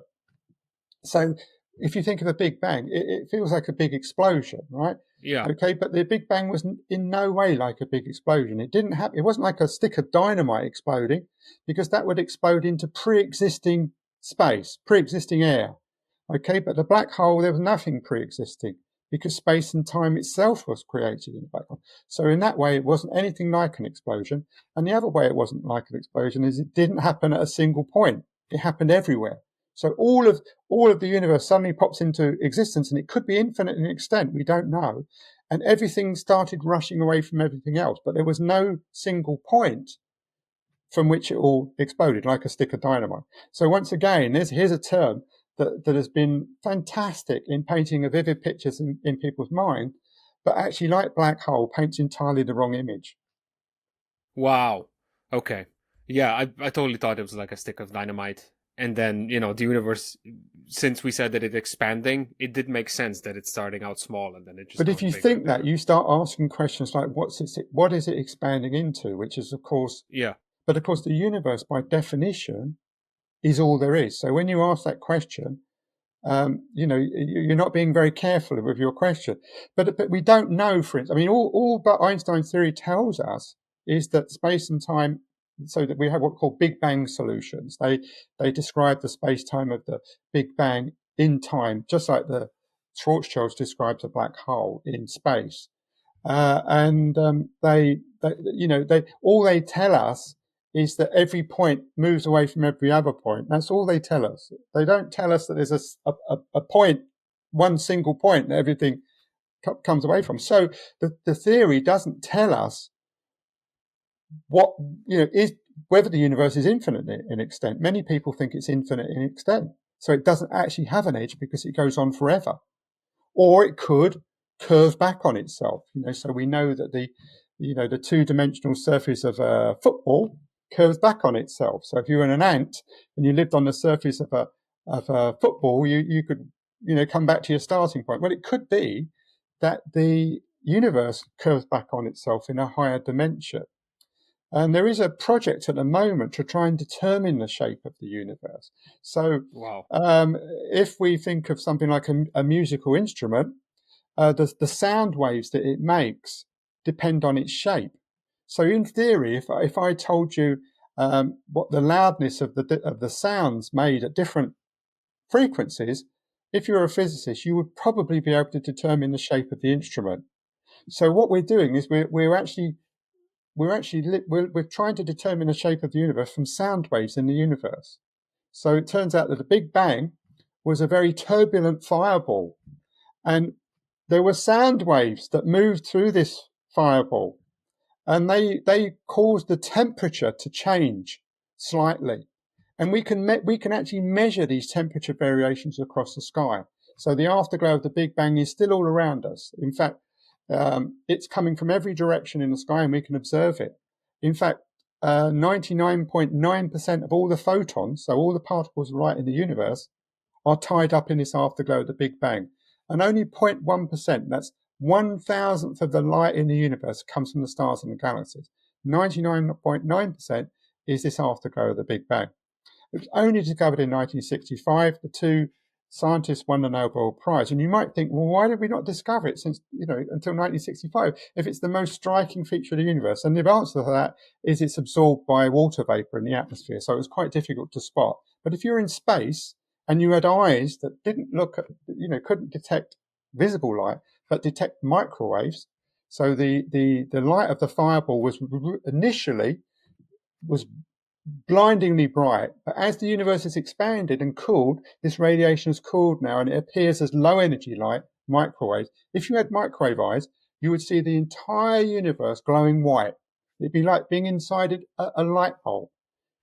So if you think of a Big Bang, it feels like a big explosion, right? Yeah. Okay, but the Big Bang was in no way like a big explosion. It didn't happen. It wasn't like a stick of dynamite exploding, because that would explode into pre-existing space, pre-existing air. Okay, but the black hole, there was nothing pre-existing, because space and time itself was created in the black hole. So in that way, it wasn't anything like an explosion. And the other way it wasn't like an explosion is it didn't happen at a single point. It happened everywhere. So all of the universe suddenly pops into existence, and it could be infinite in extent. We don't know. And everything started rushing away from everything else, but there was no single point from which it all exploded like a stick of dynamite. So once again, here's a term that has been fantastic in painting a vivid pictures in people's mind, but actually, like black hole, paints entirely the wrong image. Wow. Okay. Yeah, I totally thought it was like a stick of dynamite. And then, the universe, since we said that it's expanding, it did make sense that it's starting out small and then it just But if goes you bigger and think that, bigger. you start asking questions like, what is it expanding into? Which is, of course, Yeah. but of course, the universe, by definition, is all there is. So when you ask that question, you're not being very careful with your question. But we don't know, for instance. I mean, all but Einstein's theory tells us is that space and time. So that we have what we call Big Bang solutions. They describe the space time of the Big Bang in time, just like the Schwarzschild describes a black hole in space. And they all they tell us is that every point moves away from every other point. That's all they tell us. They don't tell us that there's a point, one single point that everything comes away from. So the theory doesn't tell us what is whether the universe is infinite in extent. Many people think it's infinite in extent, so it doesn't actually have an edge because it goes on forever. Or it could curve back on itself. So we know that the two-dimensional surface of a football curves back on itself. So if you were an ant and you lived on the surface of a football, you could come back to your starting point. Well, it could be that the universe curves back on itself in a higher dimension. And there is a project at the moment to try and determine the shape of the universe. So Wow. if we think of something like a musical instrument, the sound waves that it makes depend on its shape. So in theory, if I told you what the loudness of the sounds made at different frequencies, if you're a physicist, you would probably be able to determine the shape of the instrument. So what we're doing is we're trying to determine the shape of the universe from sound waves in the universe. So it turns out that the Big Bang was a very turbulent fireball, and there were sound waves that moved through this fireball, and they caused the temperature to change slightly. And we can actually measure these temperature variations across the sky. So the afterglow of the Big Bang is still all around us. In fact, it's coming from every direction in the sky, and we can observe it. In fact, 99.9% of all the photons, so all the particles right in the universe, are tied up in this afterglow of the Big Bang. And only 0.1%, that's 1,000th of the light in the universe, comes from the stars and the galaxies. 99.9% is this afterglow of the Big Bang. It was only discovered in 1965. The two scientists won the Nobel Prize. And you might think, well, why did we not discover it since, until 1965, if it's the most striking feature of the universe? And the answer to that is it's absorbed by water vapor in the atmosphere. So it was quite difficult to spot. But if you're in space and you had eyes that didn't look at, couldn't detect visible light, but detect microwaves. So the light of the fireball was initially was blindingly bright. But as the universe has expanded and cooled, this radiation has cooled now, and it appears as low energy light, microwaves. If you had microwave eyes, you would see the entire universe glowing white. It'd be like being inside a light bulb.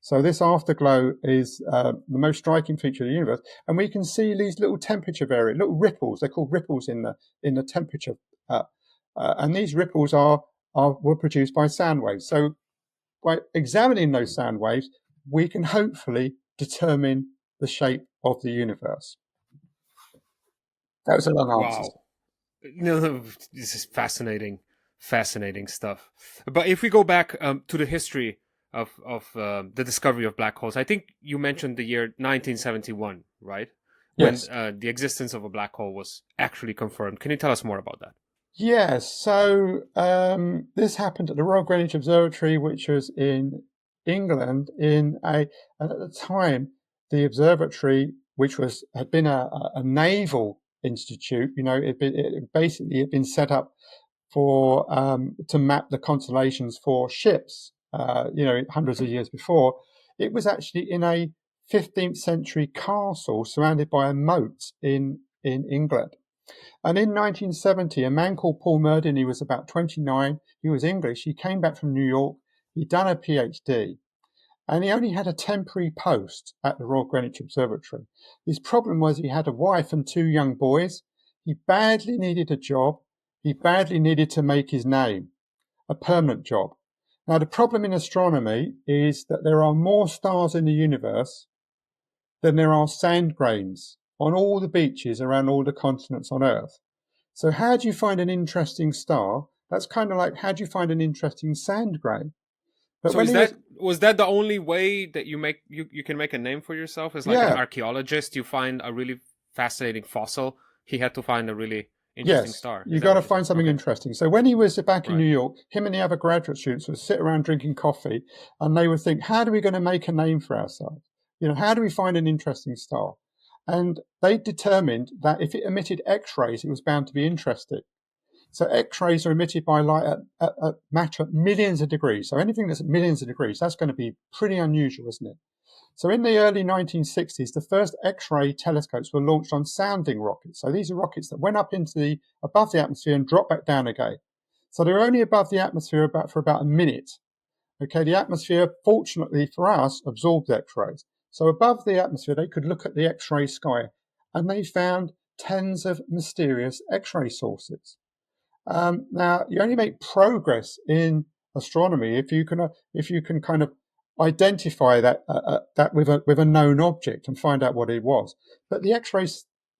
So this afterglow is the most striking feature of the universe, and we can see these little temperature variations, little ripples. They're called ripples in the temperature, and these ripples were produced by sound waves. So by examining those sound waves, we can hopefully determine the shape of the universe. That was a long answer. Wow. No, this is fascinating, fascinating stuff. But if we go back to the history of the discovery of black holes, I think you mentioned the year 1971, right? When Yes. the existence of a black hole was actually confirmed. Can you tell us more about that? Yes. So this happened at the Royal Greenwich Observatory, which was in England. And at the time, the observatory, which had been a naval institute, it basically had been set up for to map the constellations for ships. Hundreds of years before, it was actually in a 15th century castle surrounded by a moat in England. And in 1970, a man called Paul Murdin, he was about 29, he was English, he came back from New York, he'd done a PhD, and he only had a temporary post at the Royal Greenwich Observatory. His problem was he had a wife and two young boys, he badly needed a job, he badly needed to make his name, a permanent job. Now, the problem in astronomy is that there are more stars in the universe than there are sand grains on all the beaches around all the continents on Earth. So how do you find an interesting star? That's kind of like how do you find an interesting sand grain? But So when is he was, that was that the only way that you can make a name for yourself as like an yeah, archaeologist? You find a really fascinating fossil. He had to find a really interesting yes, star. you Is that got to what you said? find something Okay, interesting. So when he was back in right. New York, him and the other graduate students would sit around drinking coffee, and they would think, how are we going to make a name for ourselves? How do we find an interesting star? And they determined that if it emitted X-rays, it was bound to be interesting. So X-rays are emitted by light at matter at millions of degrees. So anything that's at millions of degrees, that's going to be pretty unusual, isn't it? So in the early 1960s, the first X-ray telescopes were launched on sounding rockets. So these are rockets that went up above the atmosphere and dropped back down again. So they were only above the atmosphere for about a minute. Okay, the atmosphere, fortunately for us, absorbed X-rays. So above the atmosphere, they could look at the X-ray sky, and they found tens of mysterious X-ray sources. Now, you only make progress in astronomy if you can kind of identify that with a known object and find out what it was. But the X-ray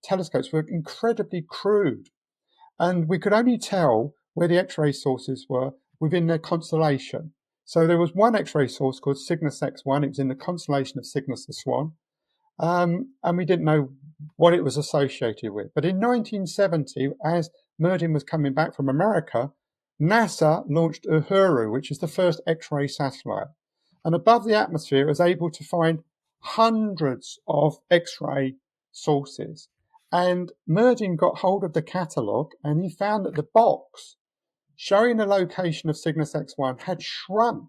telescopes were incredibly crude, and we could only tell where the X-ray sources were within their constellation. So there was one X-ray source called Cygnus X1. It was in the constellation of Cygnus the Swan, and we didn't know what it was associated with. But in 1970, as Murdin was coming back from America, NASA launched Uhuru, which is the first X-ray satellite. And above the atmosphere, it was able to find hundreds of X-ray sources. And Murdin got hold of the catalogue, and he found that the box showing the location of Cygnus X1 had shrunk.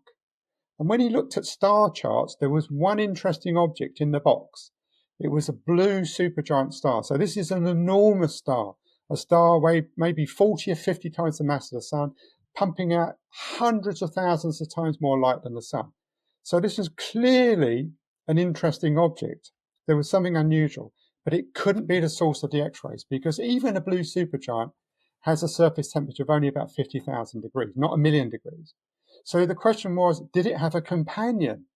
And when he looked at star charts, there was one interesting object in the box. It was a blue supergiant star. So this is an enormous star, a star weighed maybe 40 or 50 times the mass of the sun, pumping out hundreds of thousands of times more light than the sun. So this was clearly an interesting object. There was something unusual, but it couldn't be the source of the X-rays because even a blue supergiant has a surface temperature of only about 50,000 degrees, not a million degrees. So the question was, did it have a companion?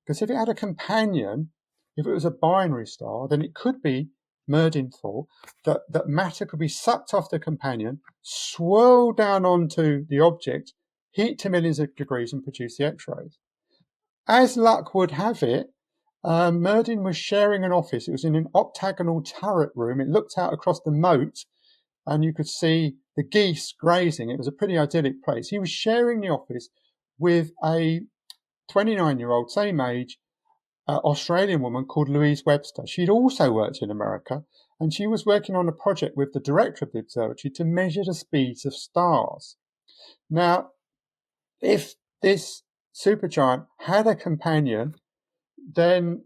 Because if it had a companion, if it was a binary star, then it could be, Murdin thought, that matter could be sucked off the companion, swirled down onto the object, heat to millions of degrees and produce the X-rays. As luck would have it, Murdin was sharing an office. It was in an octagonal turret room. It looked out across the moat and you could see the geese grazing. It was a pretty idyllic place. He was sharing the office with a 29-year-old, same age, Australian woman called Louise Webster. She'd also worked in America, and she was working on a project with the director of the observatory to measure the speeds of stars. Now, if this supergiant had a companion, then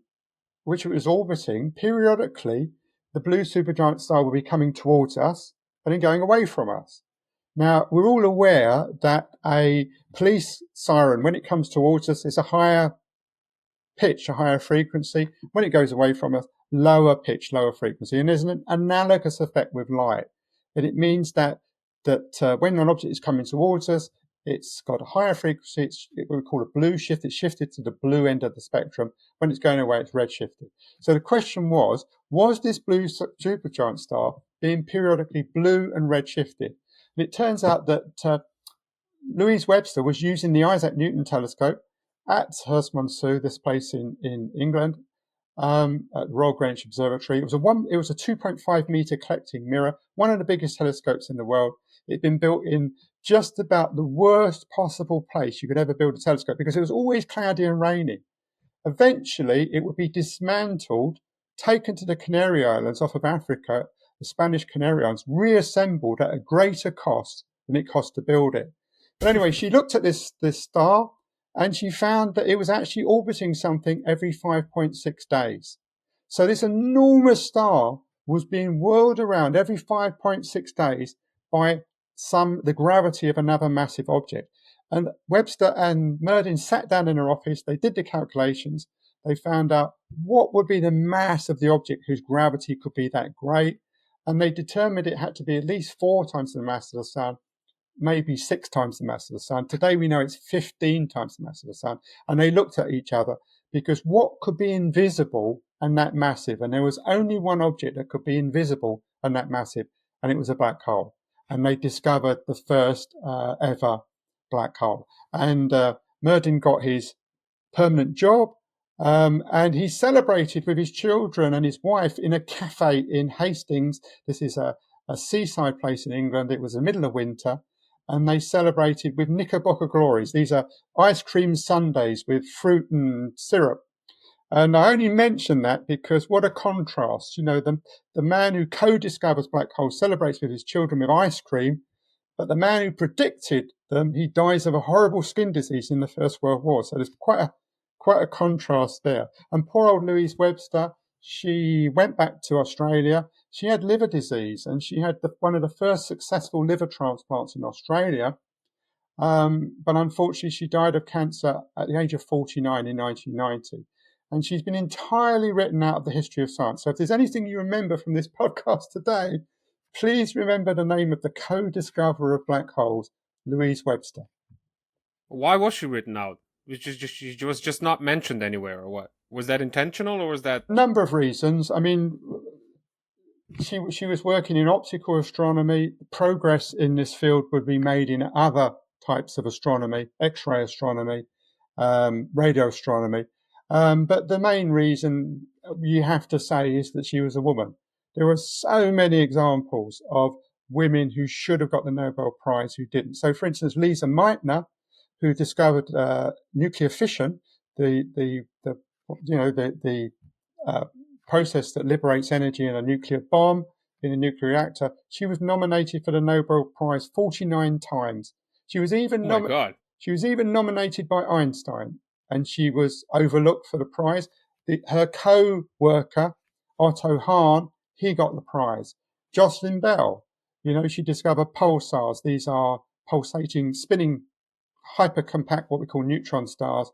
which it was orbiting, periodically the blue supergiant star would be coming towards us and then going away from us. Now, we're all aware that a police siren, when it comes towards us, is a higher pitch, a higher frequency. When it goes away from us, lower pitch, lower frequency. And there's an analogous effect with light. And it means that when an object is coming towards us, it's got a higher frequency. It's what we call a blue shift. It's shifted to the blue end of the spectrum. When it's going away, it's red shifted. So the question was this blue supergiant star being periodically blue and red shifted? And it turns out that Louise Webster was using the Isaac Newton telescope at Hurst-Monceau, this place in England, at Royal Greenwich Observatory. It was a 2.5 meter collecting mirror, one of the biggest telescopes in the world. It'd been built in just about the worst possible place you could ever build a telescope because it was always cloudy and rainy. Eventually, it would be dismantled, taken to the Canary Islands off of Africa, the Spanish Canary Islands, reassembled at a greater cost than it cost to build it. But anyway, she looked at this star and she found that it was actually orbiting something every 5.6 days. So this enormous star was being whirled around every 5.6 days by the gravity of another massive object. And Webster and Murdin sat down in her office. They did the calculations. They found out what would be the mass of the object whose gravity could be that great. And they determined it had to be at least 4 times the mass of the sun, maybe 6 times the mass of the sun. Today we know it's 15 times the mass of the sun. And they looked at each other because what could be invisible and that massive? And there was only one object that could be invisible and that massive, and it was a black hole. And they discovered the first ever black hole. And Murdin got his permanent job, and he celebrated with his children and his wife in a cafe in Hastings. This is a seaside place in England. It was the middle of winter, and they celebrated with Knickerbocker glories. These are ice cream sundaes with fruit and syrup. And I only mention that because what a contrast. You know, the man who co-discovers black holes celebrates with his children with ice cream, but the man who predicted them, he dies of a horrible skin disease in the First World War. So there's quite a contrast there. And poor old Louise Webster, she went back to Australia. She had liver disease, and she had one of the first successful liver transplants in Australia. But unfortunately, she died of cancer at the age of 49 in 1990. And she's been entirely written out of the history of science. So if there's anything you remember from this podcast today, please remember the name of the co-discoverer of black holes, Louise Webster. Why was she written out? She was just not mentioned anywhere, or what? Was that intentional, or was that... A number of reasons. I mean, she was working in optical astronomy. Progress in this field would be made in other types of astronomy, X-ray astronomy, radio astronomy. But the main reason you have to say is that she was a woman. There were so many examples of women who should have got the Nobel Prize who didn't. So, for instance, Lisa Meitner, who discovered nuclear fission, the process that liberates energy in a nuclear bomb in a nuclear reactor. She was nominated for the Nobel Prize 49 times. She was even She was even nominated by Einstein, and she was overlooked for the prize. Her co-worker, Otto Hahn, he got the prize. Jocelyn Bell, she discovered pulsars. These are pulsating, spinning, hypercompact, what we call neutron stars.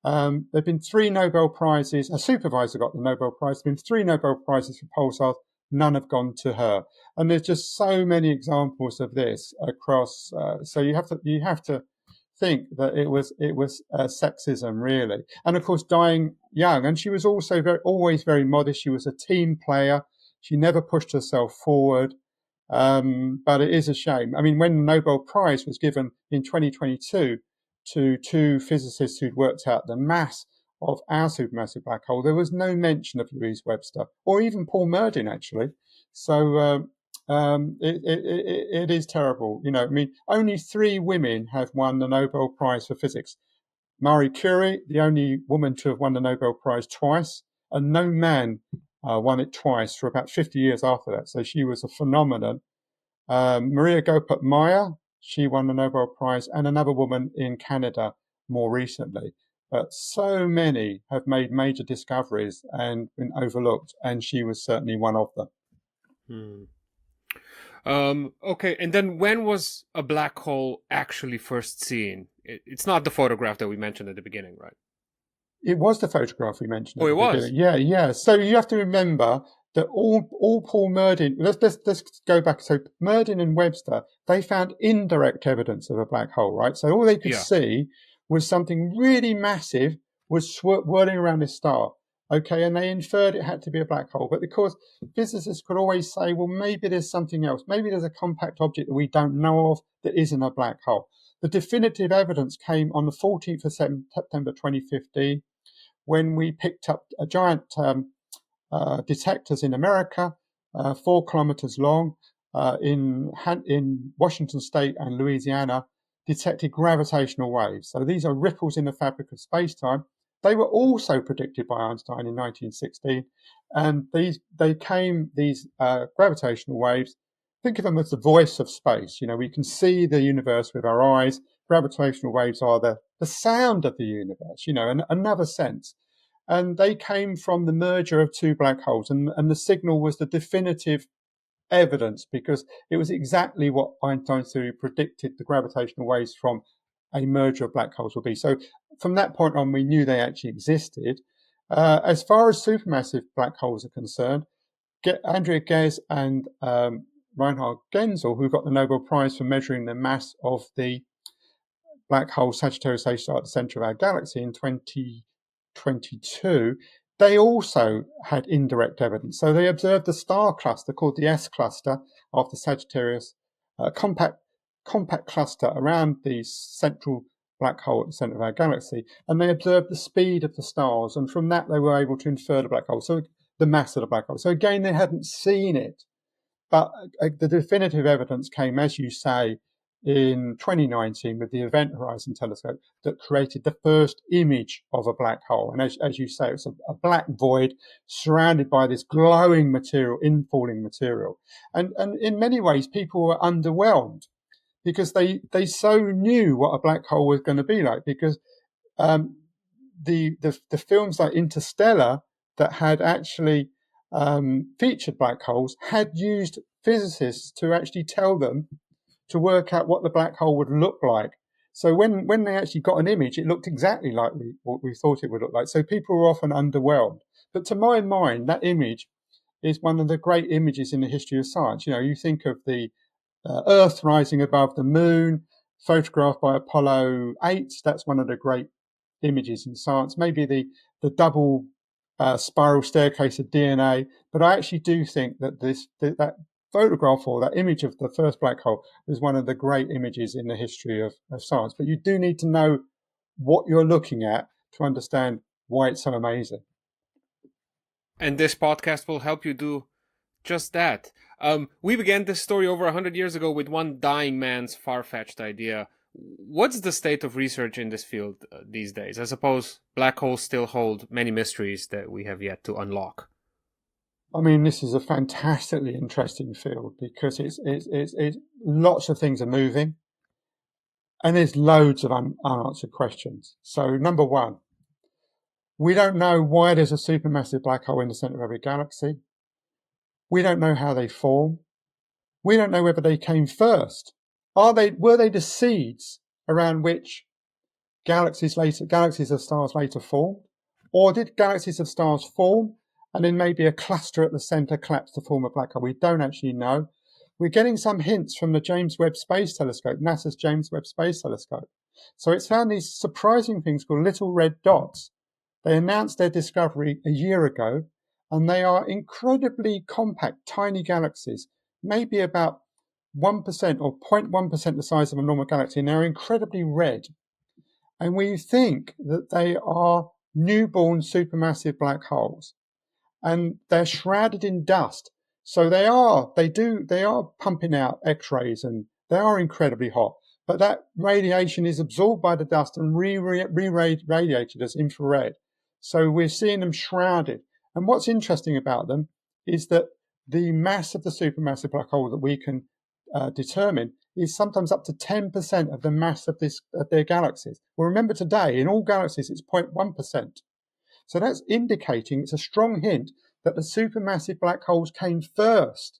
There have been 3 Nobel Prizes. A supervisor got the Nobel Prize. There have been 3 Nobel Prizes for pulsars. None have gone to her. And there's just so many examples of this across. So you have to think that it was sexism, really. And of course, dying young. And she was also always very modest. She was a team player. She never pushed herself forward. But it is a shame. I mean, when the Nobel Prize was given in 2022 to 2 physicists who'd worked out the mass of our supermassive black hole, there was no mention of Louise Webster or even Paul Murdin, actually. So it is terrible. I mean, only 3 women have won the Nobel Prize for physics. Marie Curie, the only woman to have won the Nobel Prize twice, and no man won it twice for about 50 years after that. So she was a phenomenon. Maria Gopert-Mayer, she won the Nobel Prize, and another woman in Canada more recently. But so many have made major discoveries and been overlooked, and she was certainly one of them. Okay, and then when was a black hole actually first seen? It's not the photograph that we mentioned at the beginning, right? It was the photograph we mentioned Oh, at it the beginning. was. Yeah, yeah. So you have to remember that all Paul Murdin. Let's go back. So Murdin and Webster, they found indirect evidence of a black hole, right? So all they could Yeah. see was something really massive was whirling around this star. Okay, and they inferred it had to be a black hole. But of course, physicists could always say, well, maybe there's something else. Maybe there's a compact object that we don't know of that isn't a black hole. The definitive evidence came on the 14th of September 2015 when we picked up a giant detectors in America, 4 kilometers long, in Washington State and Louisiana, detected gravitational waves. So these are ripples in the fabric of space-time. They were also predicted by Einstein in 1916, and these gravitational waves. Think of them as the voice of space. You know, we can see the universe with our eyes. Gravitational waves are the sound of the universe. You know, another sense. And they came from the merger of two black holes, and the signal was the definitive evidence because it was exactly what Einstein's theory predicted the gravitational waves from a merger of black holes would be. So from that point on, we knew they actually existed. As far as supermassive black holes are concerned, Andrea Ghez and Reinhard Genzel, who got the Nobel Prize for measuring the mass of the black hole Sagittarius A star at the center of our galaxy in 2022, they also had indirect evidence. So they observed a star cluster called the S cluster of the Sagittarius, compact cluster around the central black hole at the center of our galaxy, and they observed the speed of the stars, and from that they were able to infer the black hole, so the mass of the black hole. So again, they hadn't seen it, but the definitive evidence came, as you say, in 2019 with the Event Horizon Telescope that created the first image of a black hole. And as you say, it's a black void surrounded by this glowing material, infalling material. And in many ways, people were underwhelmed because they so knew what a black hole was going to be like, because um, the films like Interstellar that had actually featured black holes had used physicists to actually tell them to work out what the black hole would look like. So when they actually got an image, it looked exactly like what we thought it would look like. So people were often underwhelmed. But to my mind, that image is one of the great images in the history of science. You know, you think of the Earth rising above the moon, photographed by Apollo 8. That's one of the great images in science. Maybe the double spiral staircase of DNA. But I actually do think that that photograph or that image of the first black hole is one of the great images in the history of science. But you do need to know what you're looking at to understand why it's so amazing. And this podcast will help you do just that. We began this story over 100 years ago with one dying man's far-fetched idea. What's the state of research in this field these days? I suppose black holes still hold many mysteries that we have yet to unlock. I mean, this is a fantastically interesting field because it's lots of things are moving and there's loads of unanswered questions. So number one, we don't know why there's a supermassive black hole in the center of every galaxy. We don't know how they form. We don't know whether they came first. Were they the seeds around which galaxies of stars later formed? Or did galaxies of stars form and then maybe a cluster at the center collapsed to form a black hole? We don't actually know. We're getting some hints from the James Webb Space Telescope, NASA's James Webb Space Telescope. So it's found these surprising things called little red dots. They announced their discovery a year ago, and they are incredibly compact, tiny galaxies, maybe about 1% or 0.1% the size of a normal galaxy, and they're incredibly red. And we think that they are newborn supermassive black holes, and they're shrouded in dust. So they are pumping out X-rays, and they are incredibly hot. But that radiation is absorbed by the dust and re-radiated as infrared. So we're seeing them shrouded. And what's interesting about them is that the mass of the supermassive black hole that we can determine is sometimes up to 10% of the mass of their galaxies. Well, remember today, in all galaxies, it's 0.1%. So that's indicating, it's a strong hint that the supermassive black holes came first,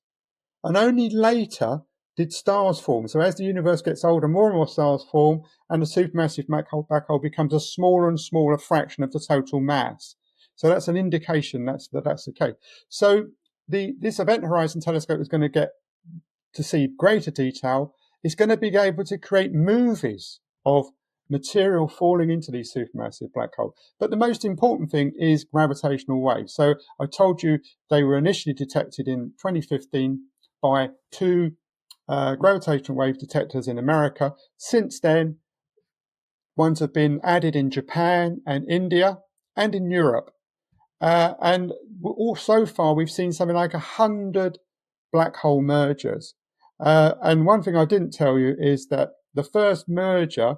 and only later did stars form. So as the universe gets older, more and more stars form, and the supermassive black hole becomes a smaller and smaller fraction of the total mass. So that's an indication that's the case. So this Event Horizon Telescope is going to get to see greater detail. It's going to be able to create movies of material falling into these supermassive black holes. But the most important thing is gravitational waves. So I told you they were initially detected in 2015 by two gravitational wave detectors in America. Since then, ones have been added in Japan and India and in Europe. And so far, we've seen something like 100 black hole mergers. And one thing I didn't tell you is that the first merger,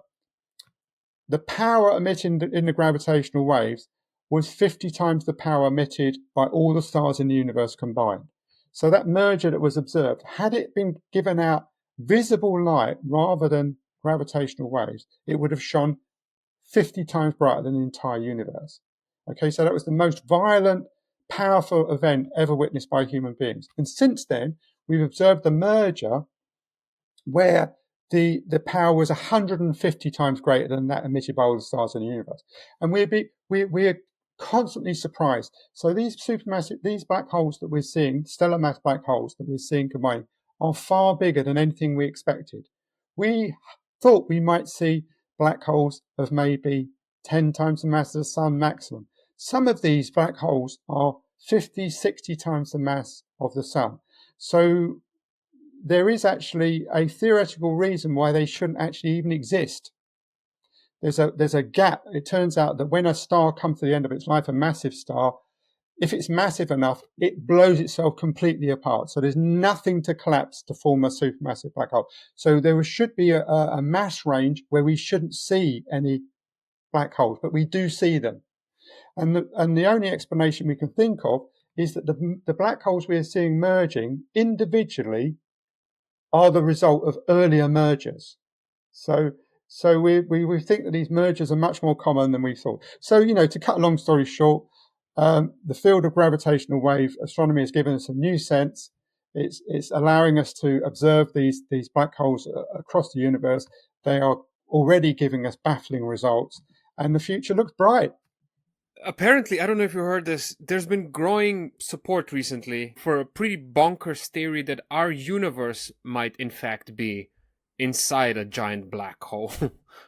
the power emitted in the gravitational waves was 50 times the power emitted by all the stars in the universe combined. So that merger that was observed, had it been given out visible light rather than gravitational waves, it would have shone 50 times brighter than the entire universe. Okay, so that was the most violent, powerful event ever witnessed by human beings. And since then, we've observed the merger where the power was 150 times greater than that emitted by all the stars in the universe. And we're constantly surprised. So these black holes that we're seeing, stellar mass black holes that we're seeing combined, are far bigger than anything we expected. We thought we might see black holes of maybe 10 times the mass of the sun maximum. Some of these black holes are 50, 60 times the mass of the sun. So there is actually a theoretical reason why they shouldn't actually even exist. There's a gap. It turns out that when a star comes to the end of its life, a massive star, if it's massive enough, it blows itself completely apart. So there's nothing to collapse to form a supermassive black hole. So there should be a mass range where we shouldn't see any black holes, but we do see them. And the only explanation we can think of is that the black holes we're seeing merging individually are the result of earlier mergers. So we think that these mergers are much more common than we thought. So, to cut a long story short, the field of gravitational wave astronomy has given us a new sense. It's allowing us to observe these black holes across the universe. They are already giving us baffling results, and the future looks bright. Apparently, I don't know if you heard this, there's been growing support recently for a pretty bonkers theory that our universe might in fact be inside a giant black hole.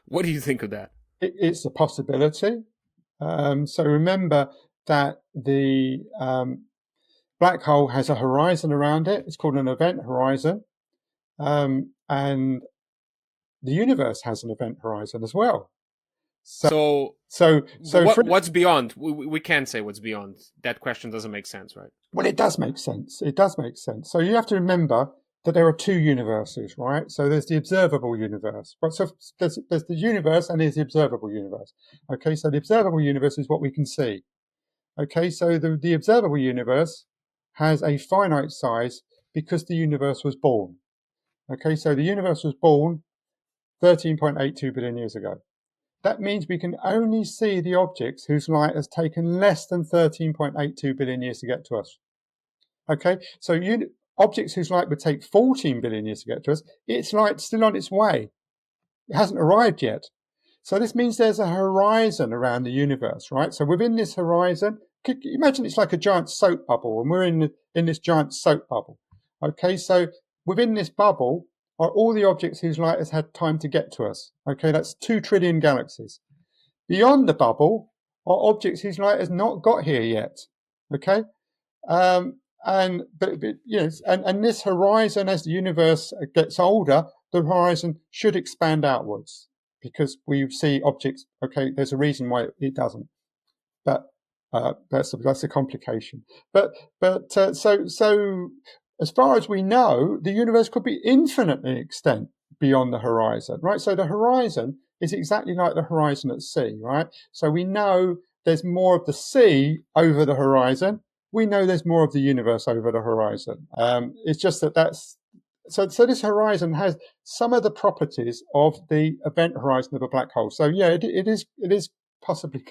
What do you think of that? It's a possibility. So remember that the black hole has a horizon around it. It's called an event horizon. And the universe has an event horizon as well. So So what's beyond? We can't say what's beyond. That question doesn't make sense, right? Well, it does make sense. It does make sense. So you have to remember that there are two universes, right? So there's the observable universe. So there's the universe and there's the observable universe. Okay, so the observable universe is what we can see. Okay, so the observable universe has a finite size because the universe was born. Okay, so the universe was born 13.82 billion years ago. That means we can only see the objects whose light has taken less than 13.82 billion years to get to us. Okay, so objects whose light would take 14 billion years to get to us, its light's still on its way. It hasn't arrived yet. So this means there's a horizon around the universe, right? So within this horizon, imagine it's like a giant soap bubble, and we're in this giant soap bubble. Okay, so within this bubble are all the objects whose light has had time to get to us. Okay, that's 2 trillion galaxies. Beyond the bubble are objects whose light has not got here yet. Okay, and this horizon, as the universe gets older, the horizon should expand outwards because we see objects. Okay, there's a reason why it doesn't, but that's a complication. But so as far as we know, the universe could be infinitely extent beyond the horizon, right? So the horizon is exactly like the horizon at sea, right? So we know there's more of the sea over the horizon. We know there's more of the universe over the horizon. It's just that's so this horizon has some of the properties of the event horizon of a black hole. So yeah, it is possibly,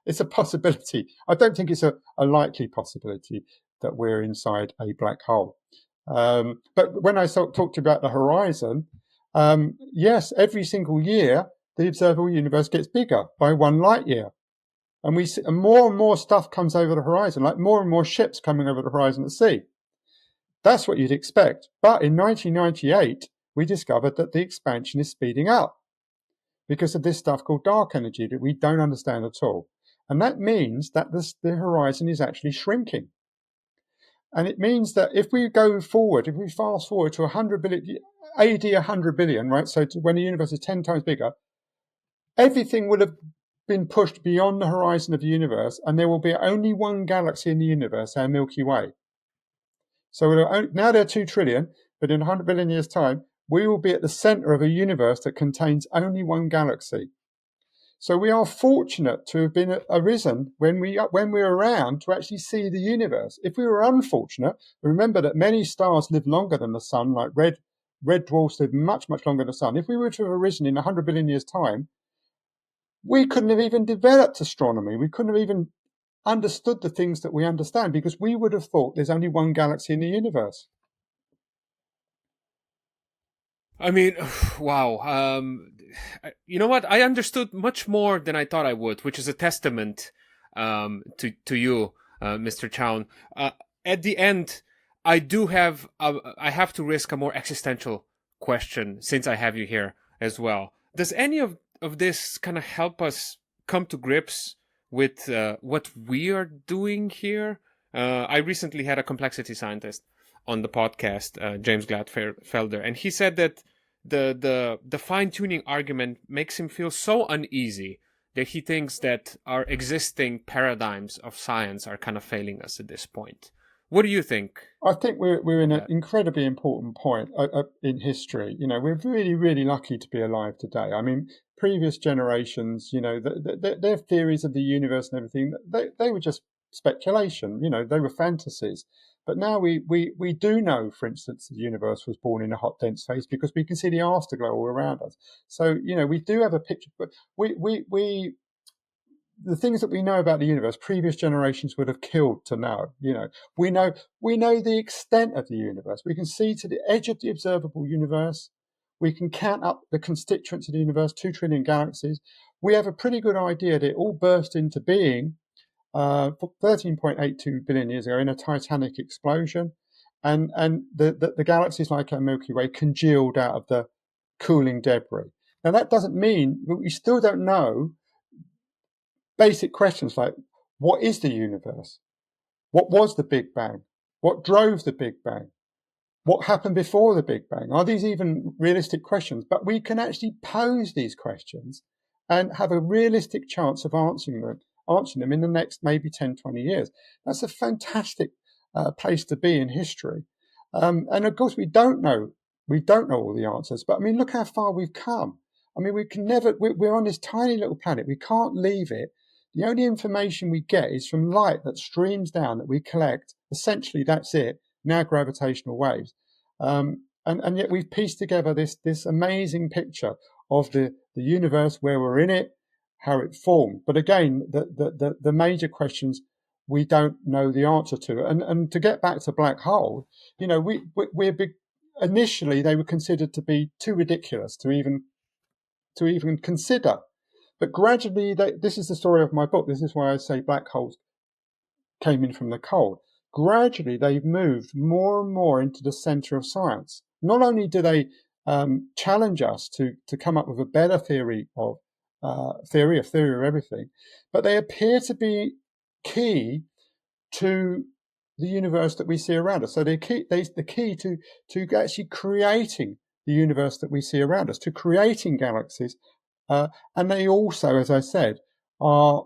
it's a possibility. I don't think it's a likely possibility that we're inside a black hole. But when I talked about the horizon, yes, every single year the observable universe gets bigger by 1 light year. And we see, and more stuff comes over the horizon, like more and more ships coming over the horizon at sea. That's what you'd expect. But in 1998, we discovered that the expansion is speeding up because of this stuff called dark energy that we don't understand at all. And that means that the horizon is actually shrinking. And it means that if we go forward, if we fast forward to 100 billion, AD 100 billion, right? So when the universe is 10 times bigger, everything will have been pushed beyond the horizon of the universe, and there will be only one galaxy in the universe, our Milky Way. So now there are 2 trillion, but in 100 billion years' time, we will be at the center of a universe that contains only one galaxy. So we are fortunate to have been arisen when we're around to actually see the universe. If we were unfortunate, remember that many stars live longer than the sun, like red dwarfs live much, much longer than the sun. If we were to have arisen in 100 billion years' time, we couldn't have even developed astronomy. We couldn't have even understood the things that we understand because we would have thought there's only one galaxy in the universe. I mean, wow. You know what? I understood much more than I thought I would, which is a testament to you, Mr. Chown. At the end, I have to risk a more existential question since I have you here as well. Does any of this kind of help us come to grips with what we are doing here? I recently had a complexity scientist on the podcast, James Gladfelder, and he said that the fine tuning argument makes him feel so uneasy that he thinks that our existing paradigms of science are kind of failing us at this point. What do you think? I think we're in an incredibly important point in history. You know, we're really, really lucky to be alive today. I mean, previous generations, you know, their theories of the universe and everything, they were just speculation. You know, they were fantasies. But now we do know, for instance, the universe was born in a hot, dense phase because we can see the afterglow all around us. So, you know, we do have a picture, but we the things that we know about the universe, previous generations would have killed to know. You know, we know the extent of the universe. We can see to the edge of the observable universe. We can count up the constituents of the universe, 2 trillion galaxies. We have a pretty good idea that it all burst into being 13.82 billion years ago in a titanic explosion, and the galaxies like our Milky Way congealed out of the cooling debris. Now that doesn't mean we still don't know basic questions like what is the universe? What was the Big Bang? What drove the Big Bang? What happened before the Big Bang? Are these even realistic questions? But we can actually pose these questions and have a realistic chance of answering them in the next maybe 10, 20 years. That's a fantastic place to be in history. And of course, we don't know all the answers, but I mean, look how far we've come. I mean, we're on this tiny little planet. We can't leave it. The only information we get is from light that streams down that we collect. Essentially, that's it. Now gravitational waves. And yet we've pieced together this amazing picture of the universe, where we're in it, how it formed. But again, the major questions we don't know the answer to. And to get back to black hole, you know, we're big. Initially, they were considered to be too ridiculous to even consider. But gradually, this is the story of my book. This is why I say black holes came in from the cold. Gradually, they've moved more and more into the center of science. Not only do they challenge us to come up with a better theory of everything, but they appear to be key to the universe that we see around us. So the key to actually creating the universe that we see around us, to creating galaxies, and they also, as I said, are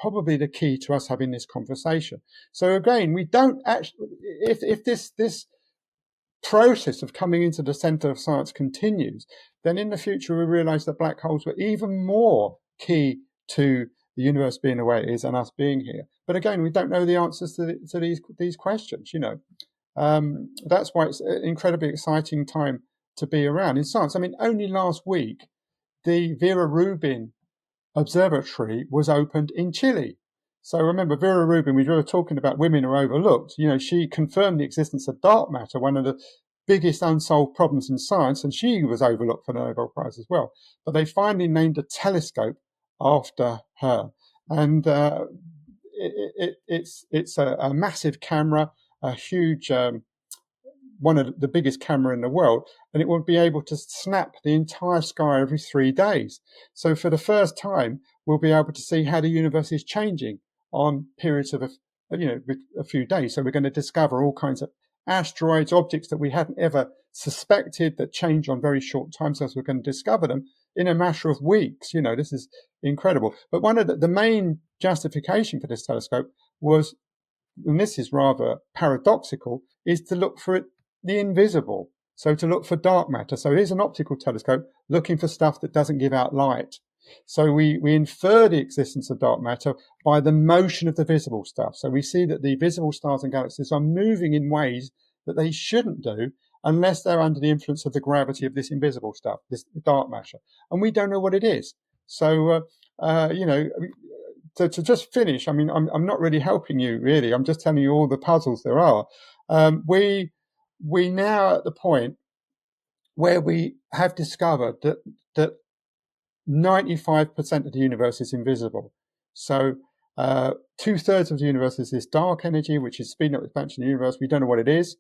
probably the key to us having this conversation. So again, we don't actually, if this process of coming into the center of science continues, then in the future we realize that black holes were even more key to the universe being the way it is and us being here. But again, we don't know the answers to these questions. You know, that's why it's an incredibly exciting time to be around in science. I mean, only last week the Vera Rubin Observatory was opened in Chile. So remember, Vera Rubin, we were talking about women are overlooked. She confirmed the existence of dark matter, one of the biggest unsolved problems in science, and she was overlooked for the Nobel Prize as well. But they finally named a telescope after her, and it's a massive camera, a huge one of the biggest camera in the world, and it will be able to snap the entire sky every 3 days. So for the first time, we'll be able to see how the universe is changing on periods of a few days. So we're going to discover all kinds of asteroids, objects that we hadn't ever suspected that change on very short timescales. We're going to discover them in a matter of weeks. This is incredible. But one of the main justification for this telescope was, and this is rather paradoxical, is to look for the invisible. So to look for dark matter. So here's an optical telescope looking for stuff that doesn't give out light. So we infer the existence of dark matter by the motion of the visible stuff. So we see that the visible stars and galaxies are moving in ways that they shouldn't do unless they're under the influence of the gravity of this invisible stuff, this dark matter. And we don't know what it is. So, to just finish, I mean, I'm not really helping you, really. I'm just telling you all the puzzles there are. We now at the point where we have discovered that 95% of the universe is invisible. So 2/3 of the universe is this dark energy, which is speeding up the expansion of the universe. We don't know what it is.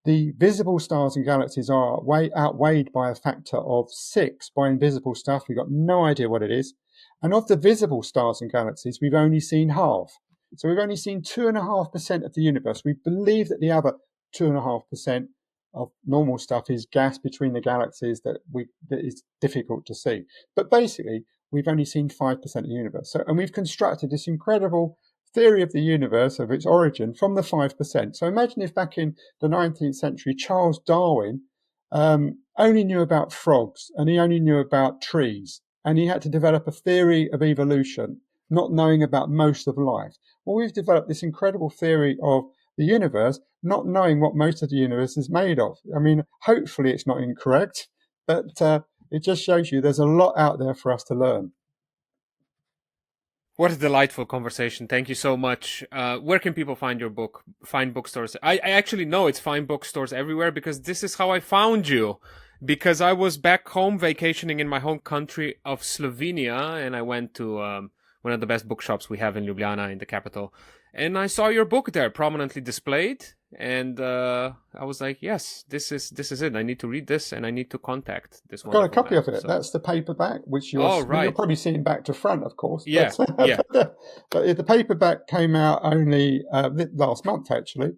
The visible stars and galaxies are outweighed by a factor of 6 by invisible stuff. We've got no idea what it is. And of the visible stars and galaxies, we've only seen half. So we've only seen 2.5% of the universe. We believe that the other 2.5% of normal stuff is gas between the galaxies that is difficult to see. But basically, we've only seen 5% of the universe. And we've constructed this incredible theory of the universe, of its origin, from the 5%. So imagine if back in the 19th century, Charles Darwin only knew about frogs and he only knew about trees, and he had to develop a theory of evolution, not knowing about most of life. Well, we've developed this incredible theory of the universe, not knowing what most of the universe is made of. I mean, hopefully it's not incorrect, but it just shows you there's a lot out there for us to learn. What a delightful conversation. Thank you so much. Where can people find your book? Find bookstores. I actually know it's fine bookstores everywhere, because this is how I found you. Because I was back home vacationing in my home country of Slovenia, and I went to one of the best bookshops we have in Ljubljana, in the capital. And I saw your book there prominently displayed, and I was like, yes, this is it. I need to read this, and I need to contact this one. I've got a copy of it. So. That's the paperback, which you're probably seeing back to front, of course. Yeah, yeah. But the paperback came out only last month, actually.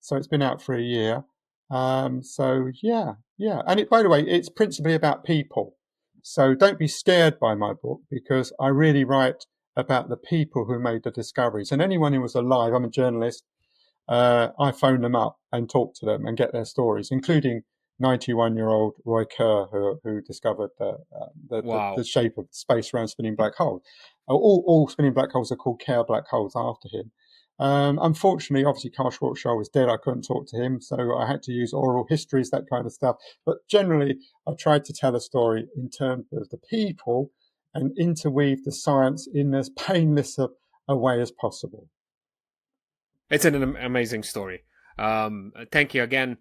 So it's been out for a year. So yeah. And by the way, it's principally about people. So don't be scared by my book, because I really write about the people who made the discoveries. And anyone who was alive, I'm a journalist, I phone them up and talk to them and get their stories, including 91-year-old Roy Kerr, who discovered the shape of space around spinning black holes. All spinning black holes are called Kerr black holes after him. Unfortunately, obviously, Carl Schwarzschild was dead. I couldn't talk to him, so I had to use oral histories, that kind of stuff. But generally, I tried to tell a story in terms of the people and interweave the science in as painless a way as possible. It's an amazing story. Thank you again.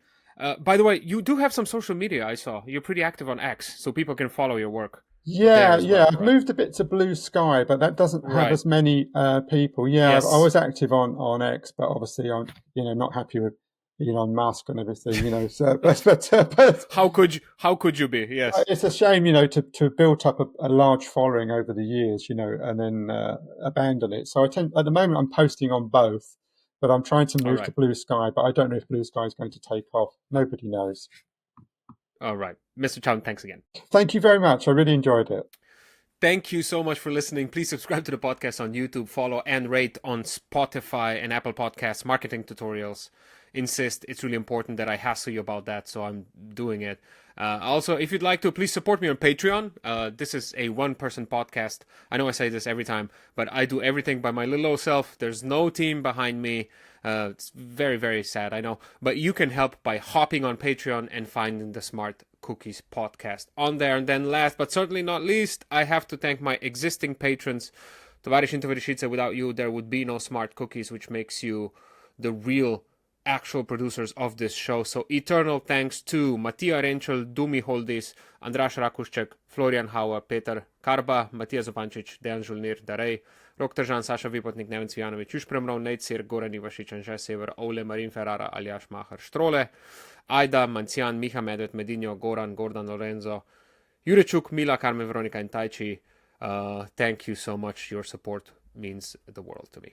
By the way, you do have some social media, I saw. You're pretty active on X, so people can follow your work. Yeah. I've moved a bit to Bluesky, but that doesn't have as many people. Yeah, yes. I was active on X, but obviously I'm not happy with Elon Musk and everything. So but how could you be? Yes, it's a shame, to build up a large following over the years, and then abandon it. So at the moment I'm posting on both, but I'm trying to move to Bluesky, but I don't know if Bluesky is going to take off. Nobody knows. All right, Mr. Chown, thanks again. Thank you very much. I really enjoyed it. Thank you so much for listening. Please subscribe to the podcast on YouTube, follow and rate on Spotify and Apple Podcasts, marketing tutorials. Insist, it's really important that I hassle you about that, so I'm doing it. Also, if you'd like to, please support me on Patreon. This is a one-person podcast. I know I say this every time, but I do everything by my little old self. There's no team behind me. It's very, very sad, I know. But you can help by hopping on Patreon and finding the Smart Cookies podcast on there. And then last but certainly not least, I have to thank my existing patrons Tovarish in Tovarishice, without you, there would be no smart cookies, which makes you the real actual producers of this show. So eternal thanks to Matija Renčel, Dumi Holdis, Andraš Rakušček, Florian Hauer, Peter Karba, Matija Zopančič, Dejan Žulnir, Darej, Rok Tržan, Saša Vipotnik, Neven Cvijanović, Juž Premrov, Nate Sir, Goran Ivašić, Anže Sever, Ole, Marin Ferrara, Aljaš Mahar, Štrole, Ajda, Mancian, Miha Medved, Medinjo, Goran, Gordon Lorenzo, Jurečuk, Mila, Carmen, Veronica, and Taichi. Thank you so much. Your support means the world to me.